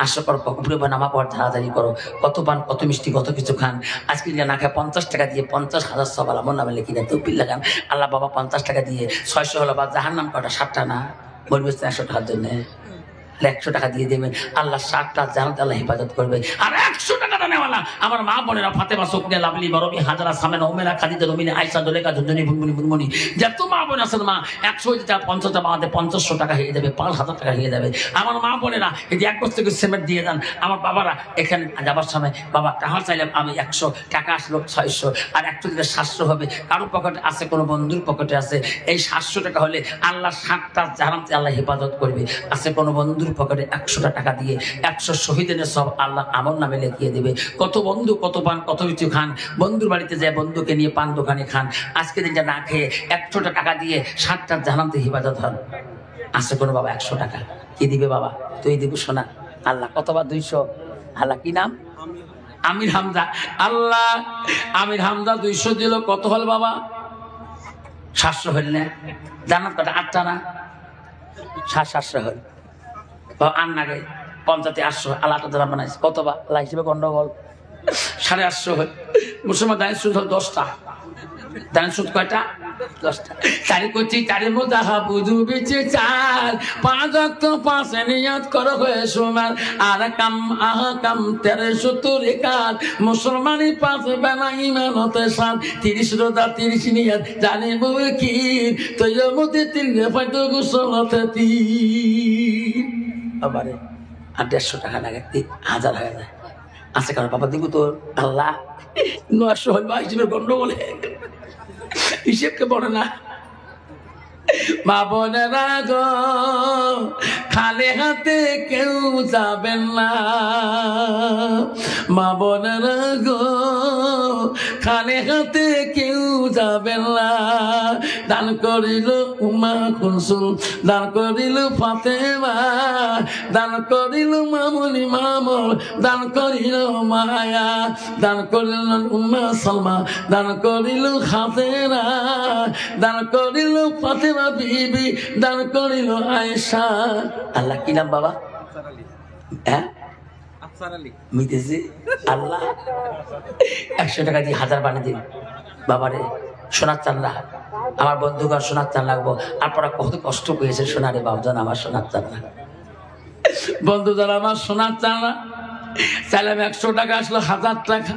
আশা করো পকেটে বা নামা পড়া ধারাধারি করো, কত পান কত মিষ্টি কত কিছু খান। আজকে যে না খায় 50 টাকা দিয়ে 50,000 সবাল আমার নামে লিখি দেন, তৌফিক লাগান। আল্লাহ বাবা 50 টাকা দিয়ে 600 হলো, বা জাহার নাম কটা 7টা না বলবে 100 টাকার জন্য 100 টাকা দিয়ে দেবেন। আল্লাহ 7টা জানাতে আল্লাহ হেফাজত করবে। আর 100 টাকা দানেওয়ালা আমার মা বোনেরা ফাতেমা, সুকনিয়া, লাভলি, বরবি, হাজারা, সামেনা, উমেরা, খাদিজা, রুমিনী, আয়েশা, জুলেখা, ঝুনঝুনি, বুনবুনি, বুনবুনি, যত মা বোন আছেন মা 100 হইতে 50টা বাদে 500 টাকা হয়ে যাবে, 5,000 টাকা হয়ে যাবে। আমার মা বোনেরা যদি 1 বছর থেকে সিমেন্ট দিয়ে দেন। আমার বাবারা এখানে যাবার সময় বাবা টাকা চাইলাম আমি 100 টাকা আসলো 600, আর 100 দিলে 700 হবে। কারোর পকেটে আছে, কোনো বন্ধুর পকেটে আছে। এই 700 টাকা হলে আল্লাহ 7টা জাহান্নামতে আল্লাহ হেফাজত করবে। আছে কোনো বন্ধুর পকেটে 100 টাকা দিয়ে 100 শহীদের সব আল্লাহ আমল নামে লিখিয়ে দেবে। কত বন্ধু কত পান কত কিছু খান, বন্ধুর বাড়িতে যায় বন্ধুকে নিয়ে পান দোকানে খান। আজকে দিনটা না খেয়ে 100 টাকা দিয়ে 7টা জাহান্নামতে হেফাজত হন। আছে কোনো বাবা 100 টাকা, কি দিবে বাবা? তুই দিব শোনা। আল্লাহ কতবার 200। আল্লাহ কি নাম? আমির হামজা। আল্লাহ আমির হামজা 200 দিল, কত হল বাবা? 700 হল না? জান্নাত কটা? 8টা না? 700 হল আর না গে 50 800 আল্লাহ জান্নাত বানাইছে। কত বা আল্লাহ হিসেবে গন্ডগোল। 850 হল। মুসলমান দান সুদ হল 10টা। দান সুদ কয়টা? 10টা। চারি কোটি চারি মুদাহা বুঝু বিচে চার 5 ওয়াক্ত 5 নিয়ত করো হয়ে সোমার। আর কাম আহা কাম 1370 কাজ মুসলমানি 5 বেলা ইমানতে 7 30 রোজা 30 নিয়ত জানি বউ কি তৈয় মতে 3 ফাইটো গোসলতে 3 আবারে। আর 150 টাকা লাগে 1000 হয়ে যায়। আছে কারণ বাবা দিব তো আল্লাহ 900 হল বা হিসেবে গন্ডগোল হিসেবকে বলে না। মা বোনেরা গো খালি হাতে কেউ যাবেন না। মা বোনেরা গো খালি হাতে কেউ যাবেন না। দান করিল উমা কুলসুম, দান করিল ফাতেমা, দান করিল মামুনি মামুন, দান করিল মায়া, দান করিল উম্মা সালমা, দান করিল খাতেরা, দান করিল ফাতেমা বিবি, দান করিল আয়েশা। আল্লাহ কি নাম বাবা? হ্যাঁ মিতেছি। আল্লাহ 100 টাকা দিয়ে 1000 বানিয়ে দিন বাবারে। সোনার চান্না আমার বন্ধুগণ, সোনার চান লাগবো। আপনারা কত কষ্ট পেয়েছে সোনারে বাবজান, আমার সোনার চান্না বন্ধু যারা আমার সোনার চান্না চাইলাম 100 টাকা আসলো 1000 টাকা।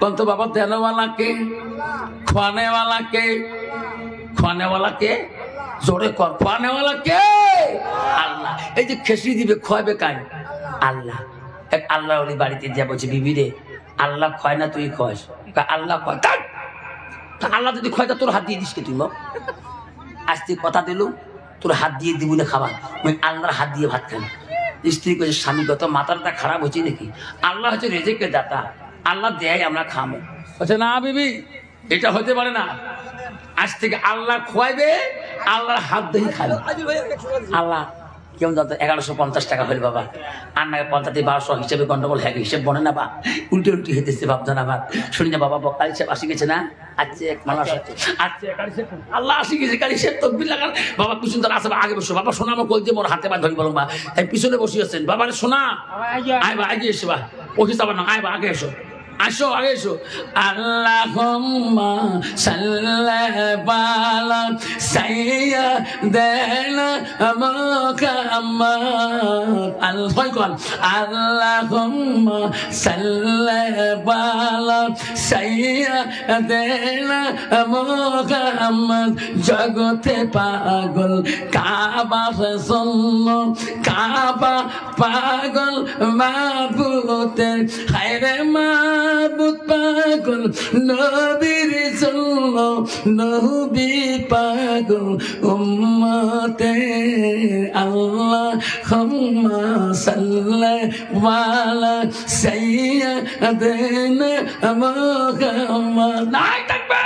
কত বাবা দেনওয়ালা কে? খানেওয়ালা কে? খানেওয়ালা কে? জোরে কর, খানেওয়ালা কে? আল্লাহ। এই যে খেসড়ি দিবে খোয়াবে কাই? আল্লাহ। এক আল্লাহ ওই বাড়িতে যা বলছে বিবি রে আল্লাহ খয় না তুই খস। আল্লাহ খয়। আল্লাহ যদি খয় তা তোর হাত দিয়ে দিস কে তুই? আজ তুই কথা দিলু তোর হাত দিয়ে দিব না খাবার, আমি আল্লাহর হাত দিয়ে ভাত খাই। স্ত্রী কয়েছে স্বামী কত মাথাটা খারাপ হচ্ছে নাকি? আল্লাহ হচ্ছে রেজেকের দাতা, আল্লাহ দেয় আমরা খামো। বলছে না বিবি এটা হতে পারে না। আজ থেকে আল্লাহ খোয়াইবে, আল্লাহর হাত দিয়ে খাবে। আল্লাহ কেমন জানতো 1150 টাকা হইল বাবা, আর না 50-1200 হিসেবে গন্ডগোল হয়ে হিসেব বনে না বা উল্টে হইতেছে বাপজান আমার। শুনি না বাবা কালী সাহেব আসি গেছে না, আচ্ছা এক মানুষ আচ্ছা কালী সাহেব আল্লাহ আসি গেছে, কালী সাহেব তকবির লাগান বাবা কি সুন্দর আছে, আগে বসো বাবা, শোনা আমার কই দিয়ে মোর হাতে পা ধরি বলো বা এই পিছনে বসিয়েছেন বাবা রে, শোনা আয় বা আগে এসে বা ওকে যাবার না, আয় বা আগে এসো, আসো আগে এসো। আল্লাহুম্মা সাল্লি আলা সাইয়্যিদিনা মুহাম্মাদ আল্লাহুম্মা সাল্লি আলা সাইয়্যিদিনা মুহাম্মাদ। জগতে পাগল কাবার জন্য, কাবা পাগল মাবুতের, হায়রে মাবুত পাগল নবীর জন্য, নবী পাগল উম্মতের। আল্লাহুম্মা সাল্লি আলা সাইয়্যিদিনা মুহাম্মাদ। নাই থাকবে